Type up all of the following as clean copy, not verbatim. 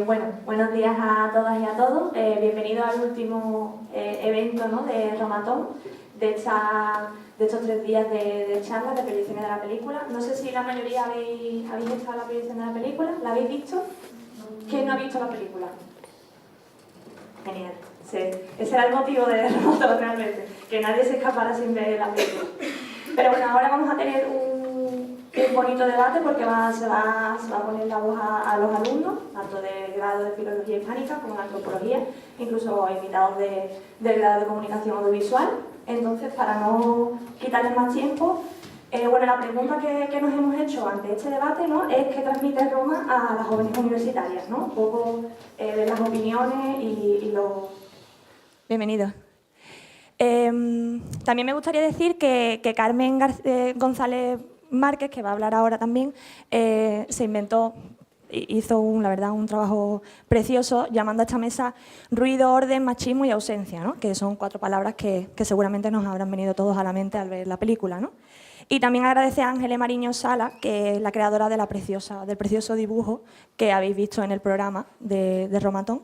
Bueno, buenos días a todas y a todos. Bienvenidos al último evento, ¿no?, de Romatón, de estos 3 días de charlas, de proyecciones de la película. No sé si la mayoría habéis estado en la proyección de la película. ¿La habéis visto? ¿Quién no ha visto la película? Genial. Sí, ese era el motivo de Romatón realmente, que nadie se escapara sin ver la película. Pero bueno, ahora vamos a tener un bonito debate porque se va a poner la voz a los alumnos, tanto del grado de Filología Hispánica como de Antropología, incluso invitados del grado de Comunicación Audiovisual. Entonces, para no quitarles más tiempo, bueno, la pregunta que nos hemos hecho ante este debate, ¿no?, es qué transmite Roma a las jóvenes universitarias, ¿no? Un poco de las opiniones y los... Bienvenidos. También me gustaría decir que Carmen González Márquez, que va a hablar ahora también, hizo la verdad, un trabajo precioso llamando a esta mesa ruido, orden, machismo y ausencia, ¿no?, que son 4 palabras que seguramente nos habrán venido todos a la mente al ver la película, ¿no? Y también agradece a Ángeles Mariño Sala, que es la creadora del precioso dibujo que habéis visto en el programa de Romatón.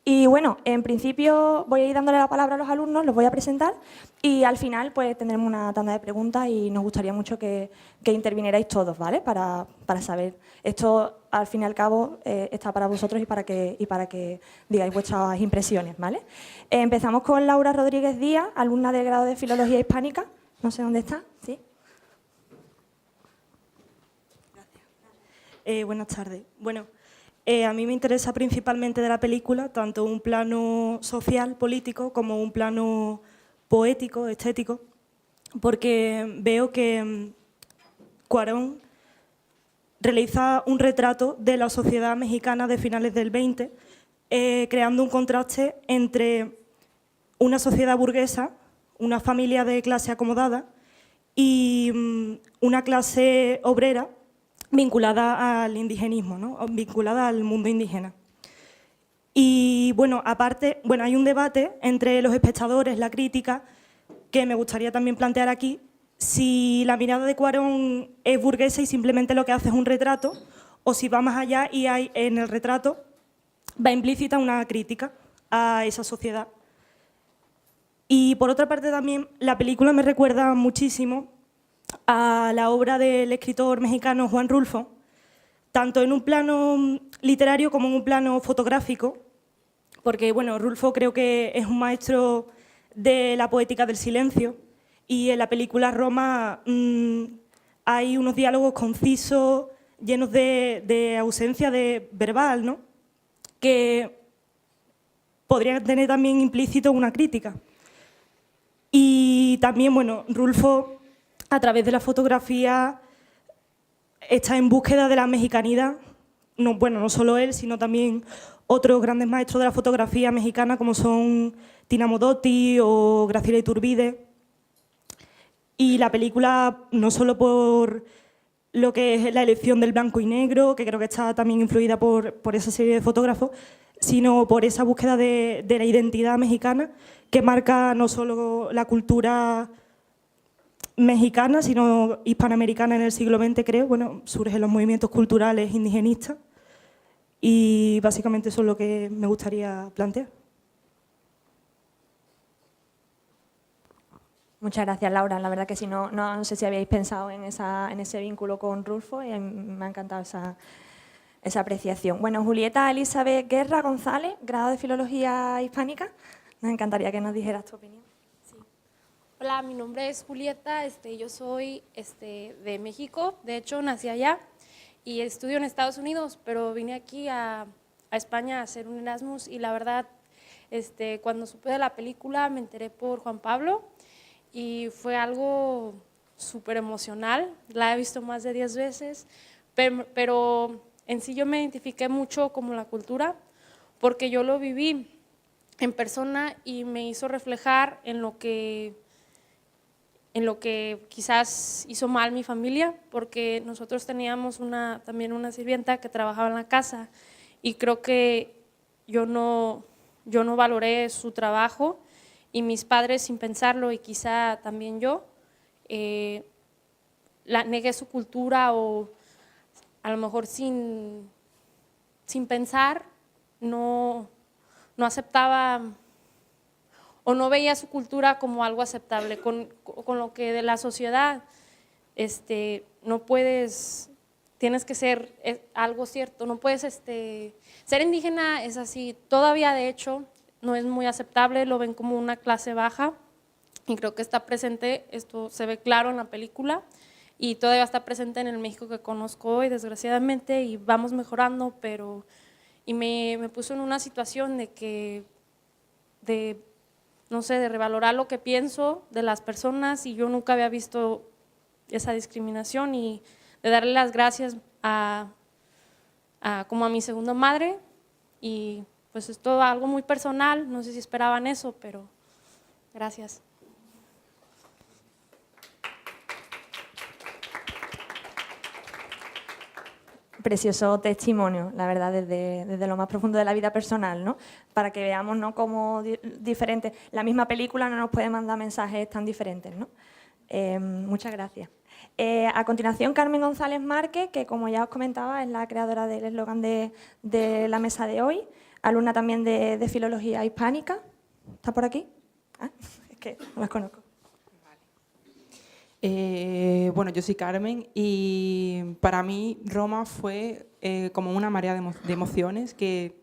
Y bueno, en principio voy a ir dándole la palabra a los alumnos, los voy a presentar y al final pues tendremos una tanda de preguntas y nos gustaría mucho que intervinierais todos, ¿vale? Para saber. Esto al fin y al cabo está para vosotros y para que digáis vuestras impresiones, ¿vale? Empezamos con Laura Rodríguez Díaz, alumna del grado de Filología Hispánica. No sé dónde está, ¿sí? Buenas tardes. Bueno, a mí me interesa principalmente de la película tanto un plano social, político, como un plano poético, estético, porque veo que Cuarón realiza un retrato de la sociedad mexicana de finales del 20, creando un contraste entre una sociedad burguesa, una familia de clase acomodada y una clase obrera vinculada al indigenismo, ¿no?, vinculada al mundo indígena. Y bueno, aparte, hay un debate entre los espectadores, la crítica, que me gustaría también plantear aquí, si la mirada de Cuarón es burguesa y simplemente lo que hace es un retrato, o si va más allá y hay en el retrato va implícita una crítica a esa sociedad. Y por otra parte también la película me recuerda muchísimo a la obra del escritor mexicano Juan Rulfo, tanto en un plano literario como en un plano fotográfico, porque bueno, Rulfo creo que es un maestro de la poética del silencio y en la película Roma hay unos diálogos concisos, llenos de ausencia de verbal, ¿no?, que podrían tener también implícito una crítica. Y también, bueno, Rulfo, a través de la fotografía, está en búsqueda de la mexicanidad. No solo él, sino también otros grandes maestros de la fotografía mexicana, como son Tina Modotti o Graciela Iturbide. Y la película, no solo por lo que es la elección del blanco y negro, que creo que está también influida por esa serie de fotógrafos, sino por esa búsqueda de la identidad mexicana, que marca no solo la cultura mexicana, sino hispanoamericana en el siglo XX, creo. Bueno, surgen los movimientos culturales indigenistas y básicamente eso es lo que me gustaría plantear. Muchas gracias, Laura. La verdad que sí, no sé si habíais pensado en ese vínculo con Rulfo y me ha encantado esa apreciación. Bueno, Julieta Elizabeth Guerra González, grado de Filología Hispánica. Nos encantaría que nos dijeras tu opinión. Sí. Hola, mi nombre es Julieta, yo soy de México, de hecho nací allá y estudio en Estados Unidos, pero vine aquí a España a hacer un Erasmus y la verdad, cuando supe de la película me enteré por Juan Pablo y fue algo súper emocional, la he visto más de 10 veces, pero en sí yo me identifiqué mucho como la cultura porque yo lo viví en persona y me hizo reflejar en lo que quizás hizo mal mi familia, porque nosotros teníamos también una sirvienta que trabajaba en la casa y creo que yo no valoré su trabajo y mis padres, sin pensarlo, y quizá también yo, negué su cultura o a lo mejor sin sin pensar, no aceptaba o no veía su cultura como algo aceptable, con lo que de la sociedad no puedes, tienes que ser algo cierto, no puedes, ser indígena es así, todavía de hecho no es muy aceptable, lo ven como una clase baja y creo que está presente, esto se ve claro en la película y todavía está presente en el México que conozco hoy, desgraciadamente, y vamos mejorando, pero y me puso en una situación no sé, de revalorar lo que pienso de las personas y yo nunca había visto esa discriminación y de darle las gracias como a mi segunda madre y pues es todo algo muy personal, no sé si esperaban eso, pero gracias. Precioso testimonio, la verdad, desde lo más profundo de la vida personal, ¿no? Para que veamos, ¿no?, cómo diferentes, la misma película no nos puede mandar mensajes tan diferentes, ¿no? Muchas gracias. A continuación, Carmen González Márquez, que como ya os comentaba, es la creadora del eslogan de la mesa de hoy, alumna también de Filología Hispánica. ¿Está por aquí? Ah, es que no las conozco. Bueno, yo soy Carmen y para mí Roma fue como una marea de emociones que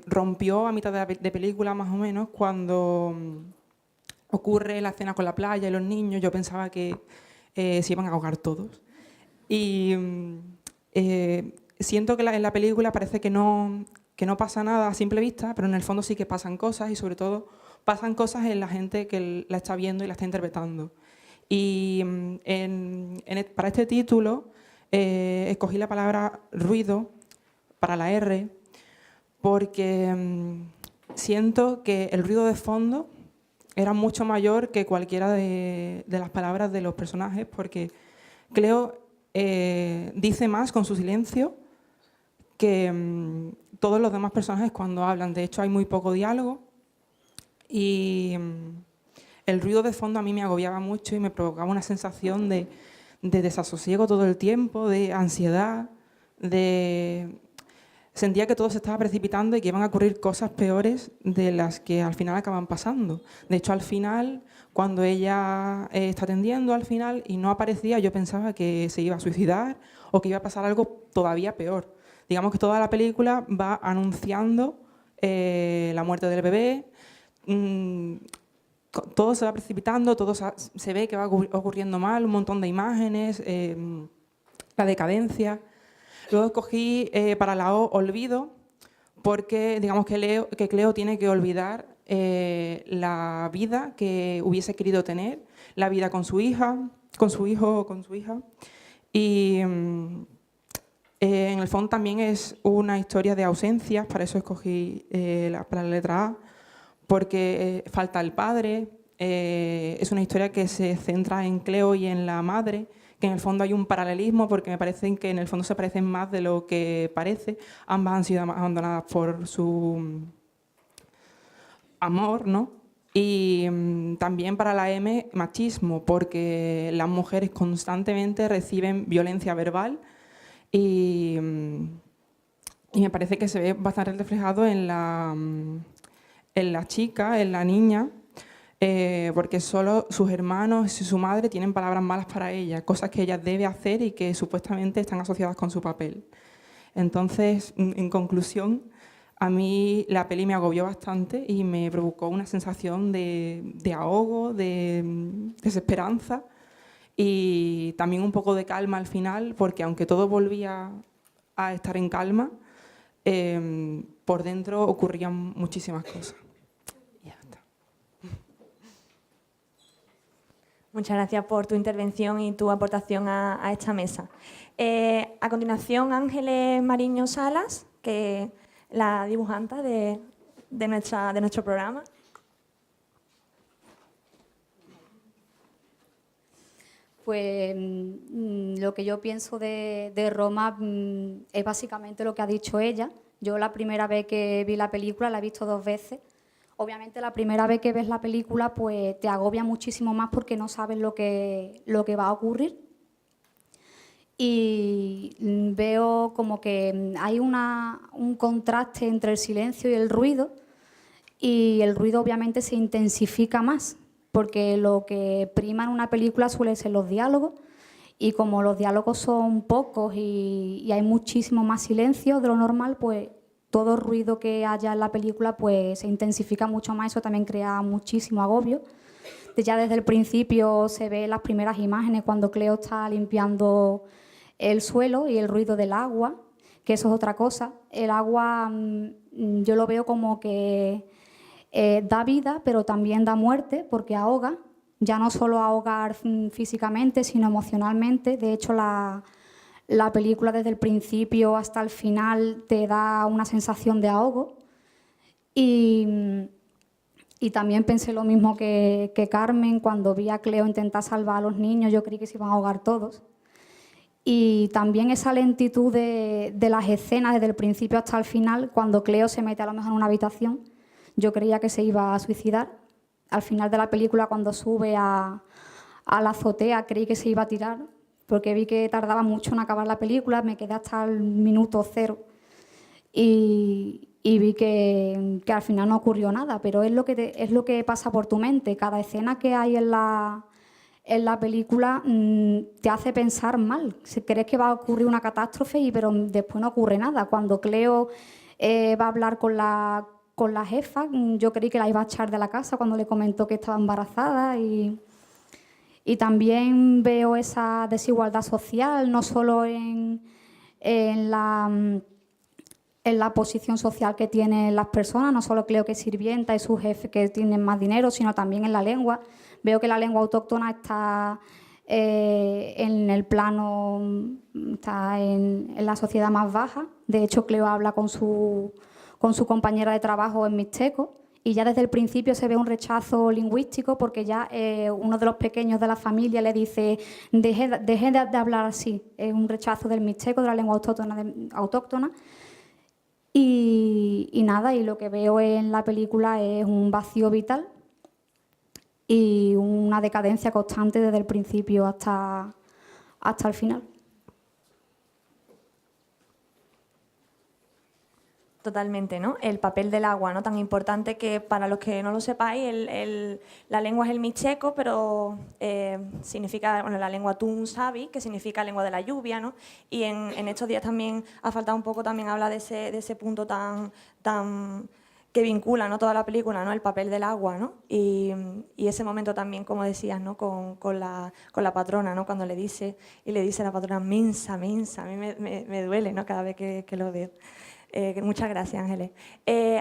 rompió a mitad de película más o menos cuando ocurre la escena con la playa y los niños. Yo pensaba que se iban a ahogar todos y siento que en la película parece que no pasa nada a simple vista, pero en el fondo sí que pasan cosas y sobre todo pasan cosas en la gente que la está viendo y la está interpretando. Y para este título escogí la palabra ruido para la R porque siento que el ruido de fondo era mucho mayor que cualquiera de las palabras de los personajes, porque Cleo dice más con su silencio que todos los demás personajes cuando hablan. De hecho, hay muy poco diálogo y el ruido de fondo a mí me agobiaba mucho y me provocaba una sensación de desasosiego todo el tiempo, de ansiedad, sentía que todo se estaba precipitando y que iban a ocurrir cosas peores de las que al final acaban pasando. De hecho, al final, cuando ella está atendiendo al final y no aparecía, yo pensaba que se iba a suicidar o que iba a pasar algo todavía peor. Digamos que toda la película va anunciando la muerte del bebé. Todo se va precipitando, todo se ve que va ocurriendo mal, un montón de imágenes, la decadencia. Luego escogí para la O, olvido, porque digamos que Cleo tiene que olvidar la vida que hubiese querido tener, la vida con su hija, con su hijo o con su hija. Y en el fondo también es una historia de ausencias, para eso escogí para la letra A, porque falta el padre, es una historia que se centra en Cleo y en la madre, que en el fondo hay un paralelismo porque me parecen que en el fondo se parecen más de lo que parece. Ambas han sido abandonadas por su amor, ¿no? Y también para la M, machismo, porque las mujeres constantemente reciben violencia verbal y me parece que se ve bastante reflejado en la chica, en la niña, porque solo sus hermanos y su madre tienen palabras malas para ella, cosas que ella debe hacer y que supuestamente están asociadas con su papel. Entonces, en conclusión, a mí la peli me agobió bastante y me provocó una sensación de ahogo, de desesperanza y también un poco de calma al final, porque aunque todo volvía a estar en calma, por dentro ocurrían muchísimas cosas. Ya está. Muchas gracias por tu intervención y tu aportación a esta mesa. A continuación, Ángeles Mariño Salas, que es la dibujanta de nuestro programa. Pues lo que yo pienso de Roma es básicamente lo que ha dicho ella. Yo la primera vez que vi la película, la he visto 2 veces. Obviamente la primera vez que ves la película pues te agobia muchísimo más porque no sabes lo que va a ocurrir. Y veo como que hay un contraste entre el silencio y el ruido, y el ruido obviamente se intensifica más, porque lo que prima en una película suelen ser los diálogos, y como los diálogos son pocos y hay muchísimo más silencio de lo normal, pues todo ruido que haya en la película pues se intensifica mucho más. Eso también crea muchísimo agobio. Ya desde el principio se ven las primeras imágenes cuando Cleo está limpiando el suelo y el ruido del agua, que eso es otra cosa. El agua yo lo veo como que da vida, pero también da muerte, porque ahoga. Ya no solo ahogar físicamente, sino emocionalmente. De hecho, la película desde el principio hasta el final te da una sensación de ahogo. Y también pensé lo mismo que Carmen, cuando vi a Cleo intentar salvar a los niños, yo creí que se iban a ahogar todos. Y también esa lentitud de las escenas desde el principio hasta el final, cuando Cleo se mete a lo mejor en una habitación, yo creía que se iba a suicidar. Al final de la película, cuando sube a la azotea, creí que se iba a tirar, porque vi que tardaba mucho en acabar la película, me quedé hasta el minuto 0 y vi que al final no ocurrió nada, pero es lo que pasa por tu mente. Cada escena que hay en la película te hace pensar mal. Crees que va a ocurrir una catástrofe, pero después no ocurre nada. Cuando Cleo va a hablar con la jefa, yo creí que la iba a echar de la casa cuando le comentó que estaba embarazada, y también veo esa desigualdad social, no solo en la posición social que tienen las personas, no solo Cleo, que es sirvienta, y sus jefes que tienen más dinero, sino también en la lengua. Veo que la lengua autóctona está en el plano, está en la sociedad más baja. De hecho, Cleo habla con su compañera de trabajo en mixteco, y ya desde el principio se ve un rechazo lingüístico, porque ya uno de los pequeños de la familia le dice deje de hablar así. Es un rechazo del mixteco, de la lengua autóctona. Y nada, y lo que veo en la película es un vacío vital y una decadencia constante desde el principio hasta el final. Totalmente, ¿no? El papel del agua, ¿no? Tan importante, que para los que no lo sepáis, la lengua es el mixteco, pero significa, bueno, la lengua tun sabi, que significa lengua de la lluvia, ¿no? Y en estos días también ha faltado un poco también hablar de ese punto tan que vincula, ¿no?, toda la película, ¿no?, el papel del agua, ¿no? Y ese momento también, como decías, ¿no?, con la patrona, ¿no?, cuando le dice a la patrona, mensa, mensa, a mí me duele, ¿no?, cada vez que lo veo. Muchas gracias, Ángeles.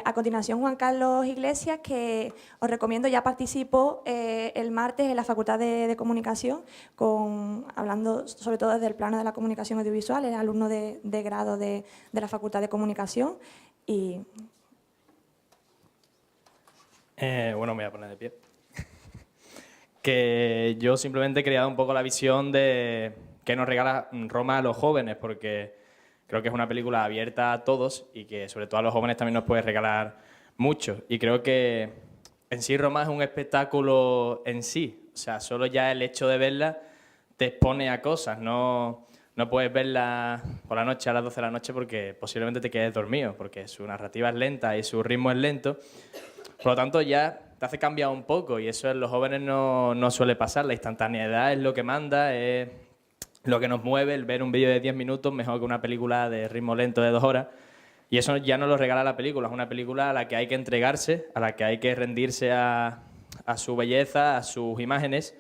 A continuación, Juan Carlos Iglesias, que os recomiendo, ya participó el martes en la Facultad de Comunicación, hablando sobre todo desde el plano de la comunicación audiovisual, es alumno de grado de la Facultad de Comunicación. Bueno, me voy a poner de pie. Que yo simplemente quería dar un poco la visión de qué nos regala Roma a los jóvenes, porque creo que es una película abierta a todos y que sobre todo a los jóvenes también nos puede regalar mucho. Y creo que en sí Roma es un espectáculo en sí. O sea, solo ya el hecho de verla te expone a cosas. No puedes verla por la noche a las 12 de la noche porque posiblemente te quedes dormido, porque su narrativa es lenta y su ritmo es lento. Por lo tanto, ya te hace cambiar un poco, y eso en los jóvenes no suele pasar. La instantaneidad es lo que manda, es lo que nos mueve, el ver un vídeo de 10 minutos mejor que una película de ritmo lento de 2 horas. Y eso ya no lo regala la película. Es una película a la que hay que entregarse, a la que hay que rendirse a su belleza, a sus imágenes.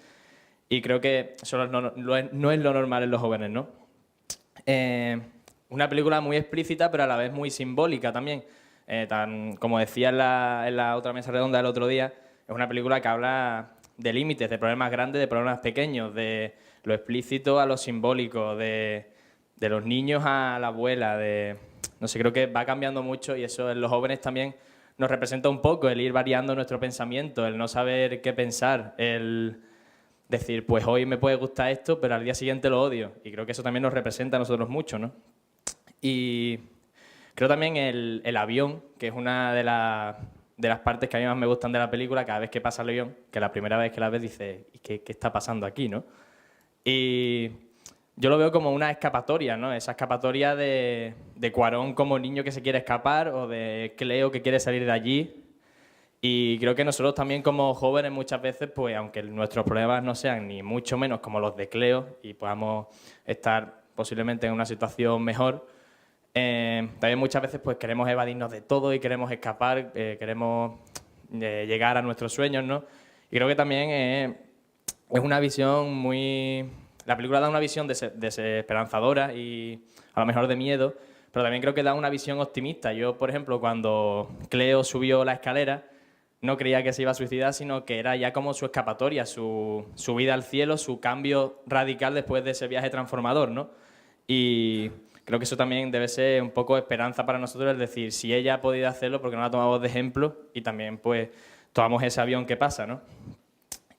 Y creo que eso no es lo normal en los jóvenes, ¿no? Una película muy explícita, pero a la vez muy simbólica también. Como decía en la otra mesa redonda el otro día, es una película que habla de límites, de problemas grandes, de problemas pequeños, de lo explícito a lo simbólico, de los niños a la abuela, no sé, creo que va cambiando mucho, y eso en los jóvenes también nos representa un poco, el ir variando nuestro pensamiento, el no saber qué pensar, el decir, pues hoy me puede gustar esto, pero al día siguiente lo odio, y creo que eso también nos representa a nosotros mucho, ¿no? Y creo también el avión, que es una de las partes que a mí más me gustan de la película. Cada vez que pasa el avión, que la primera vez que la ves dices, ¿y qué está pasando aquí, no? Y yo lo veo como una escapatoria, ¿no? Esa escapatoria de Cuarón como niño que se quiere escapar o de Cleo que quiere salir de allí. Y creo que nosotros también como jóvenes muchas veces, pues aunque nuestros problemas no sean ni mucho menos como los de Cleo y podamos estar posiblemente en una situación mejor, también muchas veces pues queremos evadirnos de todo y queremos escapar, queremos llegar a nuestros sueños, ¿no? Y creo que también es una visión muy... La película da una visión desesperanzadora y a lo mejor de miedo, pero también creo que da una visión optimista. Yo, por ejemplo, cuando Cleo subió la escalera, no creía que se iba a suicidar, sino que era ya como su escapatoria, su vida al cielo, su cambio radical después de ese viaje transformador, ¿no? Y creo que eso también debe ser un poco esperanza para nosotros, es decir, si ella ha podido hacerlo, ¿por qué no la tomamos de ejemplo? Y también, pues, tomamos ese avión que pasa, ¿no?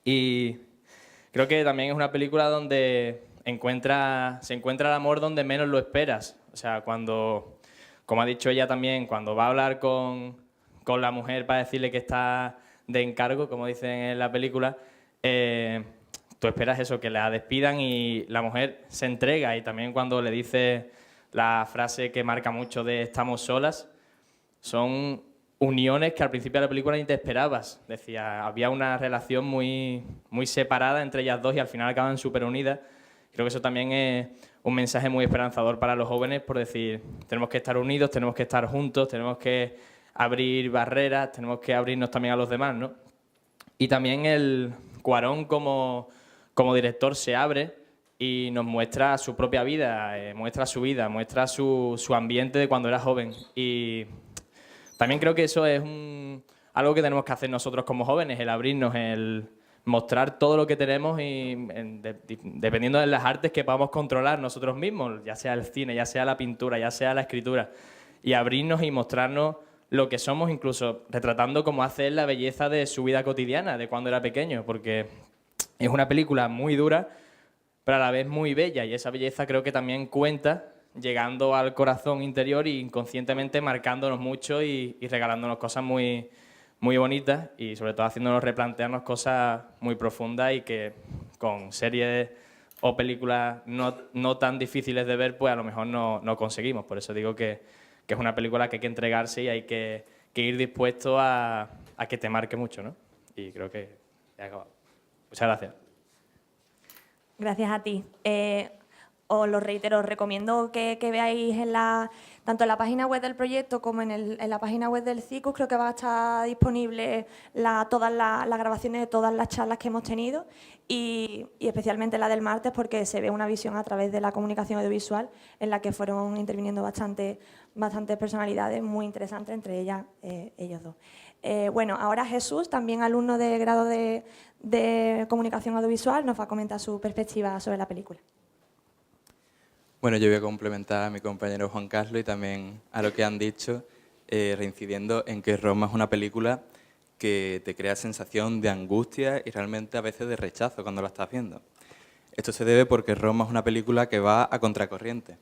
Y creo que también es una película donde se encuentra el amor donde menos lo esperas. O sea, cuando, como ha dicho ella también, cuando va a hablar con la mujer para decirle que está de encargo, como dicen en la película, tú esperas eso, que la despidan y la mujer se entrega. Y también cuando le dice la frase que marca mucho de estamos solas, son uniones que al principio de la película ni te esperabas. Decía, había una relación muy, muy separada entre ellas dos y al final acaban súper unidas. Creo que eso también es un mensaje muy esperanzador para los jóvenes por decir, tenemos que estar unidos, tenemos que estar juntos, tenemos que abrir barreras, tenemos que abrirnos también a los demás, ¿no? Y también el Cuarón como director se abre y nos muestra su propia vida, muestra su vida, muestra su ambiente de cuando era joven. Y también creo que eso es algo que tenemos que hacer nosotros como jóvenes, el abrirnos, el mostrar todo lo que tenemos y dependiendo de las artes que podamos controlar nosotros mismos, ya sea el cine, ya sea la pintura, ya sea la escritura, y abrirnos y mostrarnos lo que somos, incluso retratando cómo hace él la belleza de su vida cotidiana, de cuando era pequeño, porque es una película muy dura, pero a la vez muy bella, y esa belleza creo que también cuenta, llegando al corazón interior y inconscientemente marcándonos mucho y regalándonos cosas muy, muy bonitas y sobre todo haciéndonos replantearnos cosas muy profundas y que con series o películas no tan difíciles de ver, pues a lo mejor no conseguimos. Por eso digo que es una película que hay que entregarse y hay que ir dispuesto a que te marque mucho, ¿no? Y creo que he acabado. Muchas gracias. Gracias a ti. Os lo reitero, os recomiendo que veáis tanto en la página web del proyecto como en la página web del CICUS. Creo que va a estar disponible todas las grabaciones de todas las charlas que hemos tenido y especialmente la del martes porque se ve una visión a través de la comunicación audiovisual en la que fueron interviniendo bastantes personalidades muy interesantes, entre ellas ellos dos. Bueno, ahora Jesús, también alumno de grado de comunicación audiovisual, nos va a comentar su perspectiva sobre la película. Bueno, yo voy a complementar a mi compañero Juan Carlos y también a lo que han dicho, reincidiendo en que Roma es una película que te crea sensación de angustia y realmente a veces de rechazo cuando la estás viendo. Esto se debe porque Roma es una película que va a contracorriente.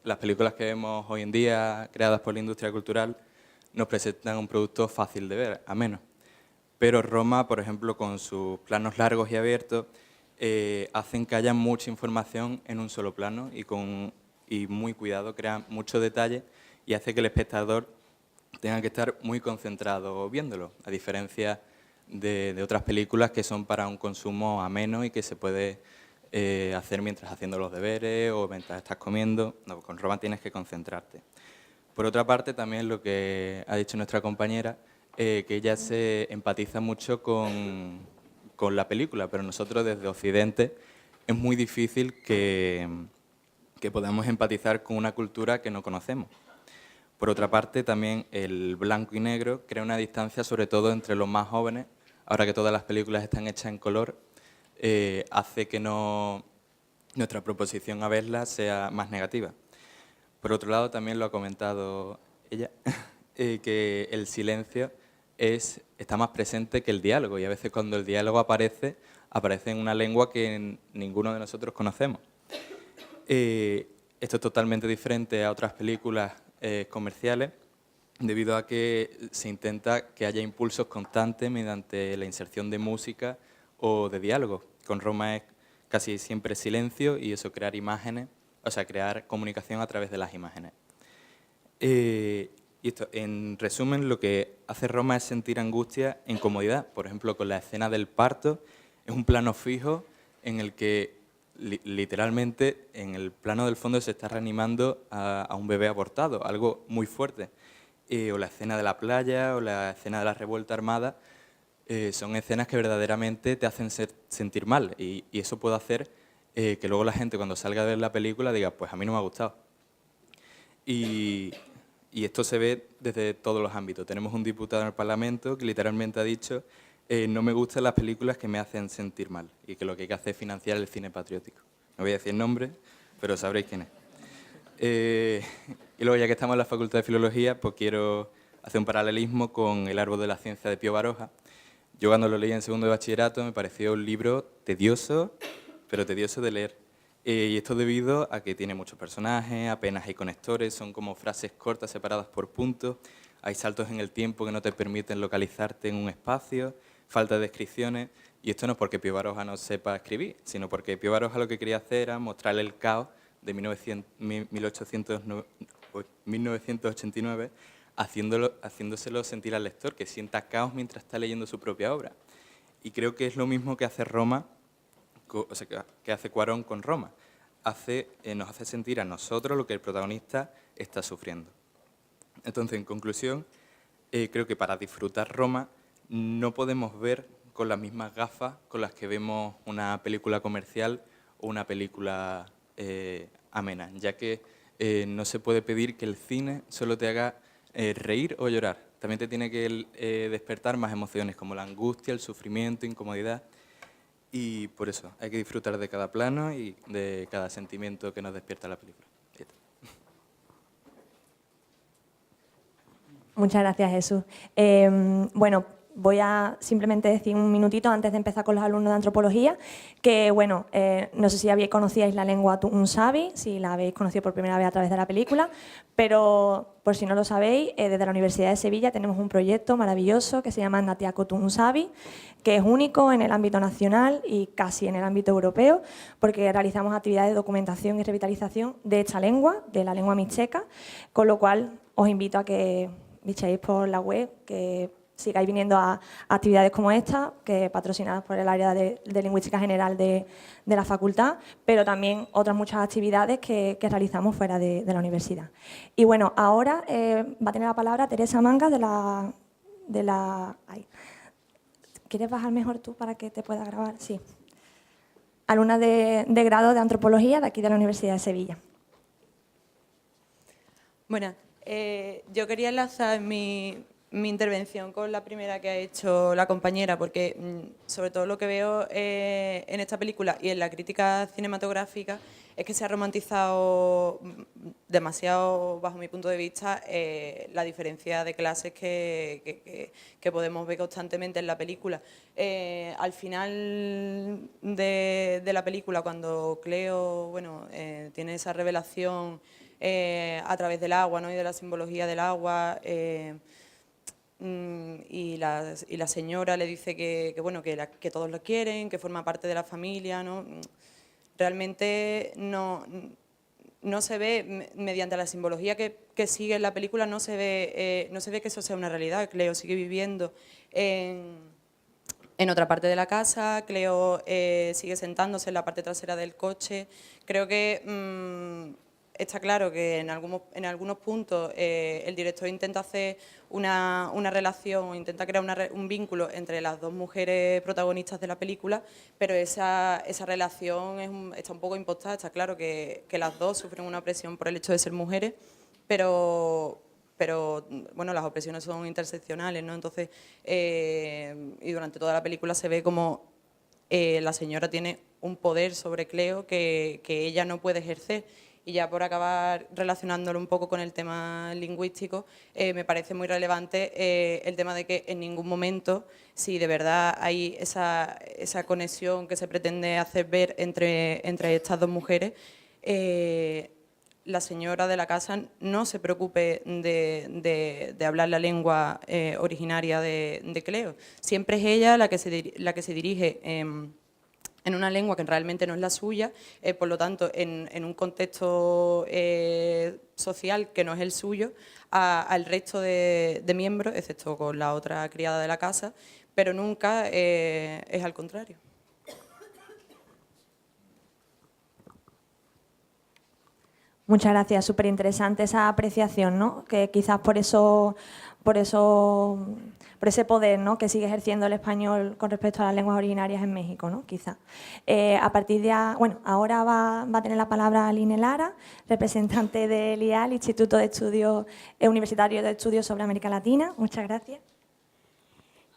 Las películas que vemos hoy en día, creadas por la industria cultural, nos presentan un producto fácil de ver, ameno. Pero Roma, por ejemplo, con sus planos largos y abiertos, hacen que haya mucha información en un solo plano y muy cuidado, crean mucho detalle y hace que el espectador tenga que estar muy concentrado viéndolo, a diferencia de otras películas que son para un consumo ameno y que se puede hacer mientras haciendo los deberes o mientras estás comiendo. No, con Roma tienes que concentrarte. Por otra parte, también lo que ha dicho nuestra compañera, que ella se empatiza mucho con la película, pero nosotros desde Occidente es muy difícil que podamos empatizar con una cultura que no conocemos. Por otra parte, también el blanco y negro crea una distancia, sobre todo entre los más jóvenes, ahora que todas las películas están hechas en color, hace que nuestra proposición a verla sea más negativa. Por otro lado, también lo ha comentado ella, que el silencio está más presente que el diálogo y a veces cuando el diálogo aparece en una lengua que ninguno de nosotros conocemos. Esto es totalmente diferente a otras películas comerciales debido a que se intenta que haya impulsos constantes mediante la inserción de música o de diálogo. Con Roma es casi siempre silencio y eso, crear imágenes, o sea, crear comunicación a través de las imágenes. Y esto, en resumen, lo que hace Roma es sentir angustia e incomodidad. Por ejemplo, con la escena del parto, es un plano fijo en el que literalmente en el plano del fondo se está reanimando a un bebé abortado, algo muy fuerte. O la escena de la playa o la escena de la revuelta armada, son escenas que verdaderamente te hacen sentir mal y eso puede hacer que luego la gente cuando salga a ver la película diga, pues a mí no me ha gustado. Y esto se ve desde todos los ámbitos. Tenemos un diputado en el Parlamento que literalmente ha dicho no me gustan las películas que me hacen sentir mal y que lo que hay que hacer es financiar el cine patriótico. No voy a decir nombre, pero sabréis quién es. Y luego, ya que estamos en la Facultad de Filología, pues quiero hacer un paralelismo con El árbol de la ciencia de Pío Baroja. Yo cuando lo leí en segundo de bachillerato me pareció un libro tedioso, pero tedioso de leer. Y esto debido a que tiene muchos personajes, apenas hay conectores, son como frases cortas separadas por puntos, hay saltos en el tiempo que no te permiten localizarte en un espacio, falta de descripciones, y esto no es porque Pío Baroja no sepa escribir, sino porque Pío Baroja lo que quería hacer era mostrarle el caos de 1989, haciéndoselo sentir al lector, que sienta caos mientras está leyendo su propia obra. Y creo que es lo mismo que hace Roma, o sea, que hace Cuarón con Roma. Nos hace sentir a nosotros lo que el protagonista está sufriendo. Entonces, en conclusión, creo que para disfrutar Roma no podemos ver con las mismas gafas con las que vemos una película comercial o una película amena, ya que no se puede pedir que el cine solo te haga reír o llorar. También te tiene que despertar más emociones como la angustia, el sufrimiento, incomodidad. Y por eso hay que disfrutar de cada plano y de cada sentimiento que nos despierta la película. Muchas gracias, Jesús. Bueno, voy a simplemente decir un minutito antes de empezar con los alumnos de antropología, que bueno, no sé si conocíais la lengua Tu'un-Savi, si la habéis conocido por primera vez a través de la película, pero por si no lo sabéis, desde la Universidad de Sevilla tenemos un proyecto maravilloso que se llama Natiako Tu'un-Savi, que es único en el ámbito nacional y casi en el ámbito europeo, porque realizamos actividades de documentación y revitalización de esta lengua, de la lengua mixteca, con lo cual os invito a que bichéis por la web, que sigáis viniendo a actividades como esta, que patrocinadas por el área de Lingüística General de la facultad, pero también otras muchas actividades que realizamos fuera de la universidad. Y bueno, ahora va a tener la palabra Teresa Manga de la ay. ¿Quieres bajar mejor tú para que te pueda grabar? Sí. Alumna de grado de Antropología de aquí de la Universidad de Sevilla. Bueno, yo quería enlazar mi intervención con la primera que ha hecho la compañera, porque sobre todo lo que veo en esta película y en la crítica cinematográfica es que se ha romantizado demasiado, bajo mi punto de vista, la diferencia de clases que podemos ver constantemente en la película. Al final de la película, cuando Cleo tiene esa revelación a través del agua, ¿no? Y de la simbología del agua, y la señora le dice que todos lo quieren, que forma parte de la familia, ¿no? Realmente no se ve, mediante la simbología que sigue en la película, no se ve que eso sea una realidad. Cleo sigue viviendo en otra parte de la casa, Cleo sigue sentándose en la parte trasera del coche. Creo que está claro que en algunos puntos el director intenta hacer una relación, intenta crear un vínculo entre las dos mujeres protagonistas de la película, pero esa relación está un poco impostada. Está claro que las dos sufren una opresión por el hecho de ser mujeres, pero bueno, las opresiones son interseccionales, ¿no? Entonces, y durante toda la película se ve como la señora tiene un poder sobre Cleo que ella no puede ejercer. Y ya por acabar relacionándolo un poco con el tema lingüístico, me parece muy relevante el tema de que en ningún momento, si de verdad hay esa conexión que se pretende hacer ver entre estas dos mujeres, la señora de la casa no se preocupe de hablar la lengua originaria de Cleo. Siempre es ella la que se dirige en una lengua que realmente no es la suya, por lo tanto, en un contexto social que no es el suyo, al resto de miembros, excepto con la otra criada de la casa, pero nunca es al contrario. Muchas gracias, súper interesante esa apreciación, ¿no? Que quizás por ese poder, ¿no?, que sigue ejerciendo el español con respecto a las lenguas originarias en México, ¿no? Quizá. A partir de, ahora va a tener la palabra Aline Lara, representante del IAL, Instituto de Estudios Universitario de Estudios sobre América Latina. Muchas gracias.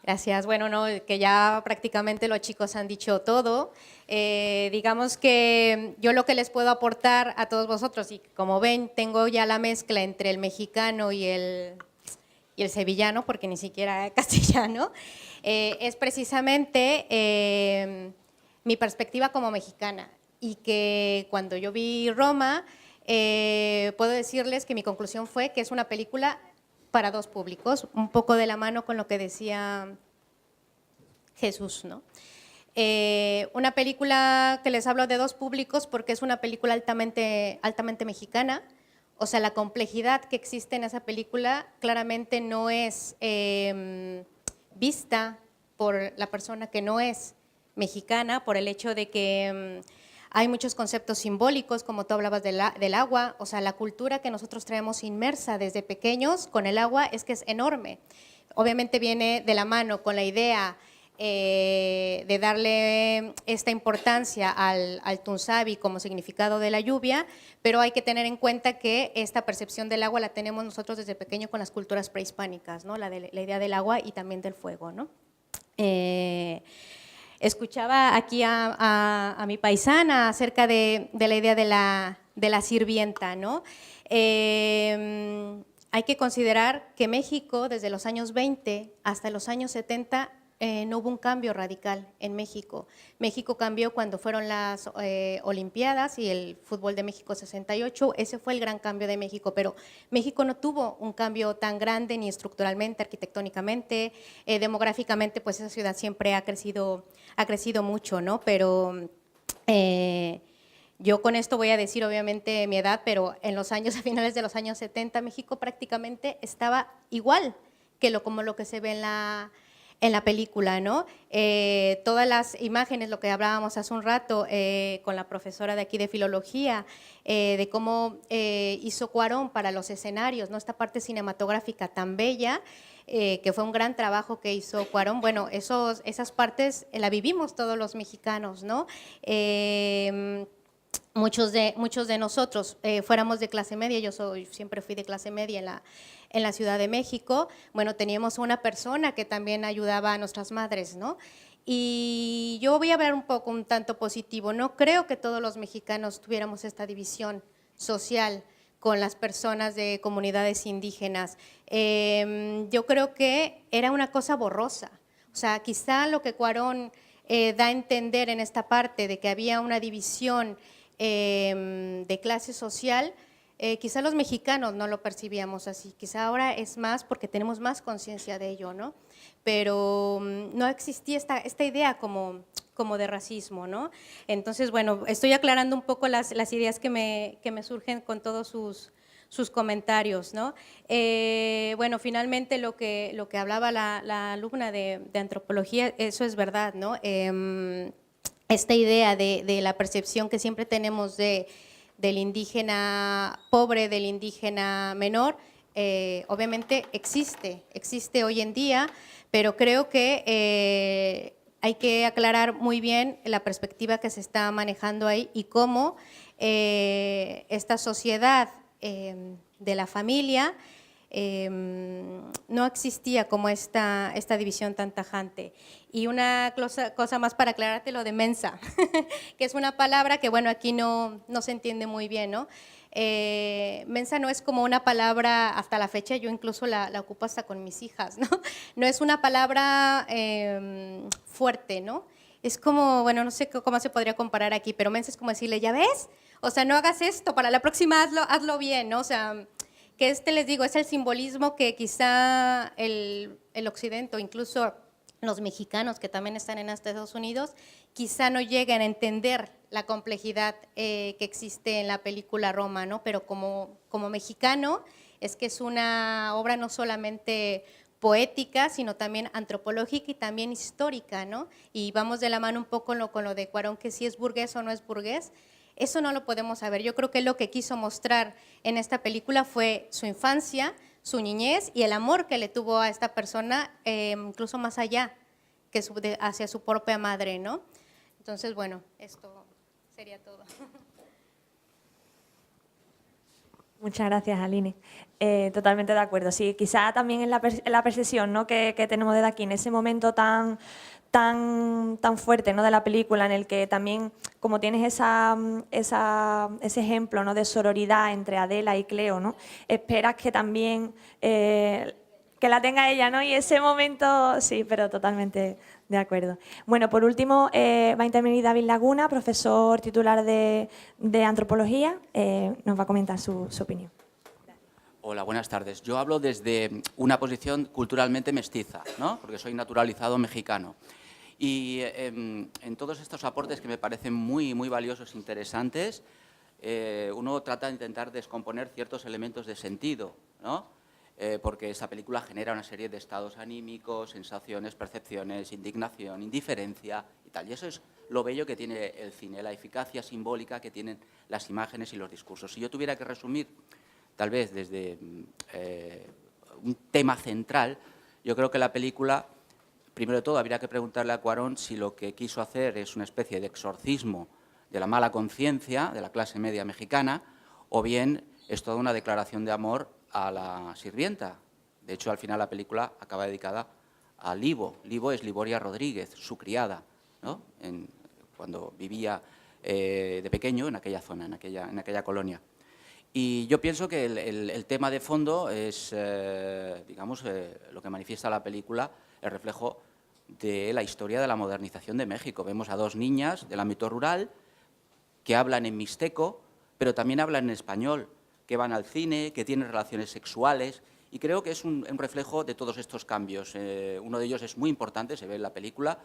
Gracias. Bueno, no, que ya prácticamente los chicos han dicho todo. Digamos que yo lo que les puedo aportar a todos vosotros, y como ven, tengo ya la mezcla entre el mexicano y el sevillano, porque ni siquiera castellano, es precisamente mi perspectiva como mexicana. Y que cuando yo vi Roma, puedo decirles que mi conclusión fue que es una película para dos públicos, un poco de la mano con lo que decía Jesús, ¿no? Una película que les hablo de dos públicos porque es una película altamente mexicana. O sea, la complejidad que existe en esa película claramente no es vista por la persona que no es mexicana, por el hecho de que hay muchos conceptos simbólicos, como tú hablabas del agua. O sea, la cultura que nosotros traemos inmersa desde pequeños con el agua es que es enorme. Obviamente viene de la mano con la idea de darle esta importancia al Tunsabi como significado de la lluvia, pero hay que tener en cuenta que esta percepción del agua la tenemos nosotros desde pequeño con las culturas prehispánicas, ¿no? La idea del agua y también del fuego, ¿no? Escuchaba aquí a mi paisana acerca de la idea de la sirvienta, ¿no? Hay que considerar que México, desde los años 20 hasta los años 70, no hubo un cambio radical en México. México cambió cuando fueron las Olimpiadas y el fútbol de México 68, ese fue el gran cambio de México, pero México no tuvo un cambio tan grande ni estructuralmente, arquitectónicamente, demográficamente, pues esa ciudad siempre ha crecido mucho, ¿no? Pero yo con esto voy a decir obviamente mi edad, pero en los años, a finales de los años 70, México prácticamente estaba igual que como lo que se ve en la película, ¿no? Todas las imágenes, lo que hablábamos hace un rato con la profesora de aquí de Filología, de cómo hizo Cuarón para los escenarios, ¿no? Esta parte cinematográfica tan bella, que fue un gran trabajo que hizo Cuarón. Bueno, esas partes la vivimos todos los mexicanos, ¿no? Muchos de nosotros fuéramos de clase media, yo siempre fui de clase media en la Ciudad de México. Bueno, teníamos una persona que también ayudaba a nuestras madres, ¿no? Y yo voy a hablar un tanto positivo. No creo que todos los mexicanos tuviéramos esta división social con las personas de comunidades indígenas. Yo creo que era una cosa borrosa. O sea, quizá lo que Cuarón da a entender en esta parte de que había una división de clase social, quizá los mexicanos no lo percibíamos así, quizá ahora es más porque tenemos más conciencia de ello, ¿no? Pero no existía esta idea como de racismo, ¿no? Entonces, bueno, estoy aclarando un poco las ideas que me surgen con todos sus comentarios, ¿no? Bueno, finalmente lo que hablaba la alumna de antropología, eso es verdad, ¿no? Esta idea de la percepción que siempre tenemos del indígena pobre, del indígena menor, obviamente existe hoy en día, pero creo que hay que aclarar muy bien la perspectiva que se está manejando ahí y cómo esta sociedad de la familia no existía como esta división tan tajante. Y una cosa más para aclararte, lo de mensa, que es una palabra que, bueno, aquí no se entiende muy bien, ¿no? Mensa no es como una palabra, hasta la fecha yo incluso la ocupo hasta con mis hijas, ¿no? No es una palabra fuerte, ¿no? Es como, bueno, no sé cómo se podría comparar aquí, pero mensa es como decirle, ¿ya ves? O sea, no hagas esto, para la próxima hazlo bien, ¿no? O sea, que les digo, es el simbolismo que quizá el occidente o incluso los mexicanos que también están en Estados Unidos, quizá no lleguen a entender la complejidad que existe en la película Roma, ¿no? Pero como mexicano, es que es una obra no solamente poética, sino también antropológica y también histórica, ¿no? Y vamos de la mano un poco con lo de Cuarón, que si es burgués o no es burgués, eso no lo podemos saber. Yo creo que lo que quiso mostrar en esta película fue su infancia, su niñez y el amor que le tuvo a esta persona, incluso más allá que hacia su propia madre, ¿no? Entonces, bueno, esto sería todo. Muchas gracias, Aline. Totalmente de acuerdo. Sí, quizá también en la percepción, ¿no?, que tenemos desde aquí, en ese momento tan fuerte, ¿no?, de la película, en el que también, como tienes ese ejemplo, ¿no?, de sororidad entre Adela y Cleo, ¿no?, esperas que también que la tenga ella, ¿no? Y ese momento, sí, pero totalmente de acuerdo. Bueno, por último, va a intervenir David Laguna, profesor titular de Antropología. Nos va a comentar su opinión. Hola, buenas tardes. Yo hablo desde una posición culturalmente mestiza, ¿no?, porque soy naturalizado mexicano. Y en todos estos aportes que me parecen muy valiosos e interesantes, uno trata de intentar descomponer ciertos elementos de sentido, ¿no? Porque esta película genera una serie de estados anímicos, sensaciones, percepciones, indignación, indiferencia y tal. Y eso es lo bello que tiene el cine, la eficacia simbólica que tienen las imágenes y los discursos. Si yo tuviera que resumir, tal vez desde un tema central, yo creo que la película, primero de todo, habría que preguntarle a Cuarón si lo que quiso hacer es una especie de exorcismo de la mala conciencia de la clase media mexicana, o bien es toda una declaración de amor a la sirvienta. De hecho, al final la película acaba dedicada a Libo. Libo es Liboria Rodríguez, su criada, ¿no?, cuando vivía de pequeño en aquella zona, en aquella colonia. Y yo pienso que el tema de fondo es, digamos, lo que manifiesta la película, el reflejo de la historia de la modernización de México. Vemos a dos niñas del ámbito rural que hablan en mixteco, pero también hablan en español, que van al cine, que tienen relaciones sexuales, y creo que es un reflejo de todos estos cambios. Uno de ellos es muy importante, se ve en la película,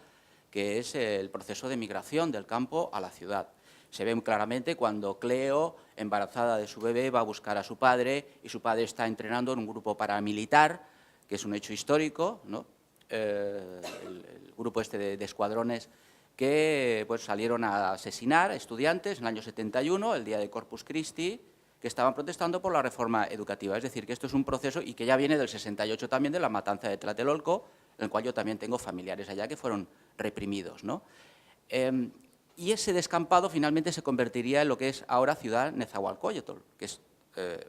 que es el proceso de migración del campo a la ciudad. Se ve muy claramente cuando Cleo, embarazada de su bebé, va a buscar a su padre, y su padre está entrenando en un grupo paramilitar, que es un hecho histórico, ¿no? El grupo este de escuadrones que pues, salieron a asesinar estudiantes en el año 71, el día de Corpus Christi, que estaban protestando por la reforma educativa. Es decir, que esto es un proceso y que ya viene del 68 también, de la matanza de Tlatelolco, en el cual yo también tengo familiares allá que fueron reprimidos, ¿no? Y ese descampado finalmente se convertiría en lo que es ahora Ciudad Nezahualcóyotl, que es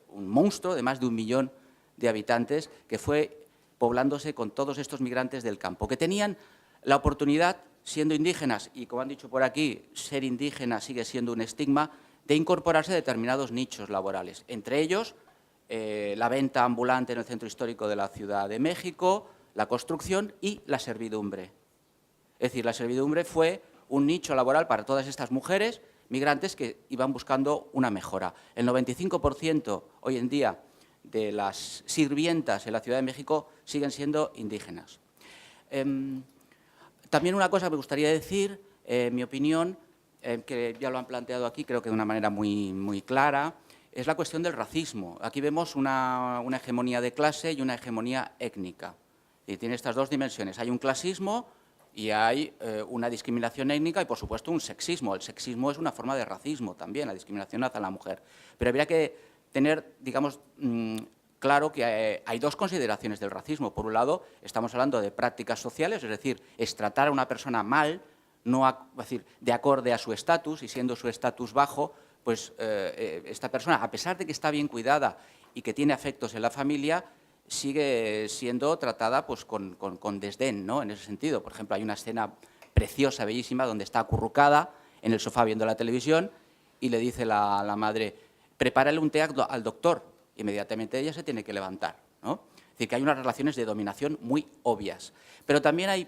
un monstruo de más de 1 millón de habitantes que fue poblándose con todos estos migrantes del campo, que tenían la oportunidad, siendo indígenas, y como han dicho por aquí, ser indígena sigue siendo un estigma, de incorporarse a determinados nichos laborales, entre ellos la venta ambulante en el centro histórico de la Ciudad de México, la construcción y la servidumbre. Es decir, la servidumbre fue un nicho laboral para todas estas mujeres migrantes que iban buscando una mejora. El 95% hoy en día de las sirvientas en la Ciudad de México siguen siendo indígenas. También una cosa que me gustaría decir, en mi opinión, que ya lo han planteado aquí, creo que de una manera muy clara, es la cuestión del racismo. Aquí vemos una hegemonía de clase y una hegemonía étnica. Y tiene estas dos dimensiones. Hay un clasismo y hay una discriminación étnica y, por supuesto, un sexismo. El sexismo es una forma de racismo también, la discriminación hacia la mujer. Pero habría que tener, digamos, claro que hay dos consideraciones del racismo. Por un lado, estamos hablando de prácticas sociales, es decir, es tratar a una persona mal, no es decir, de acorde a su estatus, y siendo su estatus bajo, pues esta persona, a pesar de que está bien cuidada y que tiene afectos en la familia, sigue siendo tratada pues, con desdén, ¿no? En ese sentido. Por ejemplo, hay una escena preciosa, bellísima, donde está acurrucada en el sofá viendo la televisión y le dice la madre, prepárale un té al doctor. Inmediatamente ella se tiene que levantar, ¿no? Es decir, que hay unas relaciones de dominación muy obvias. Pero también hay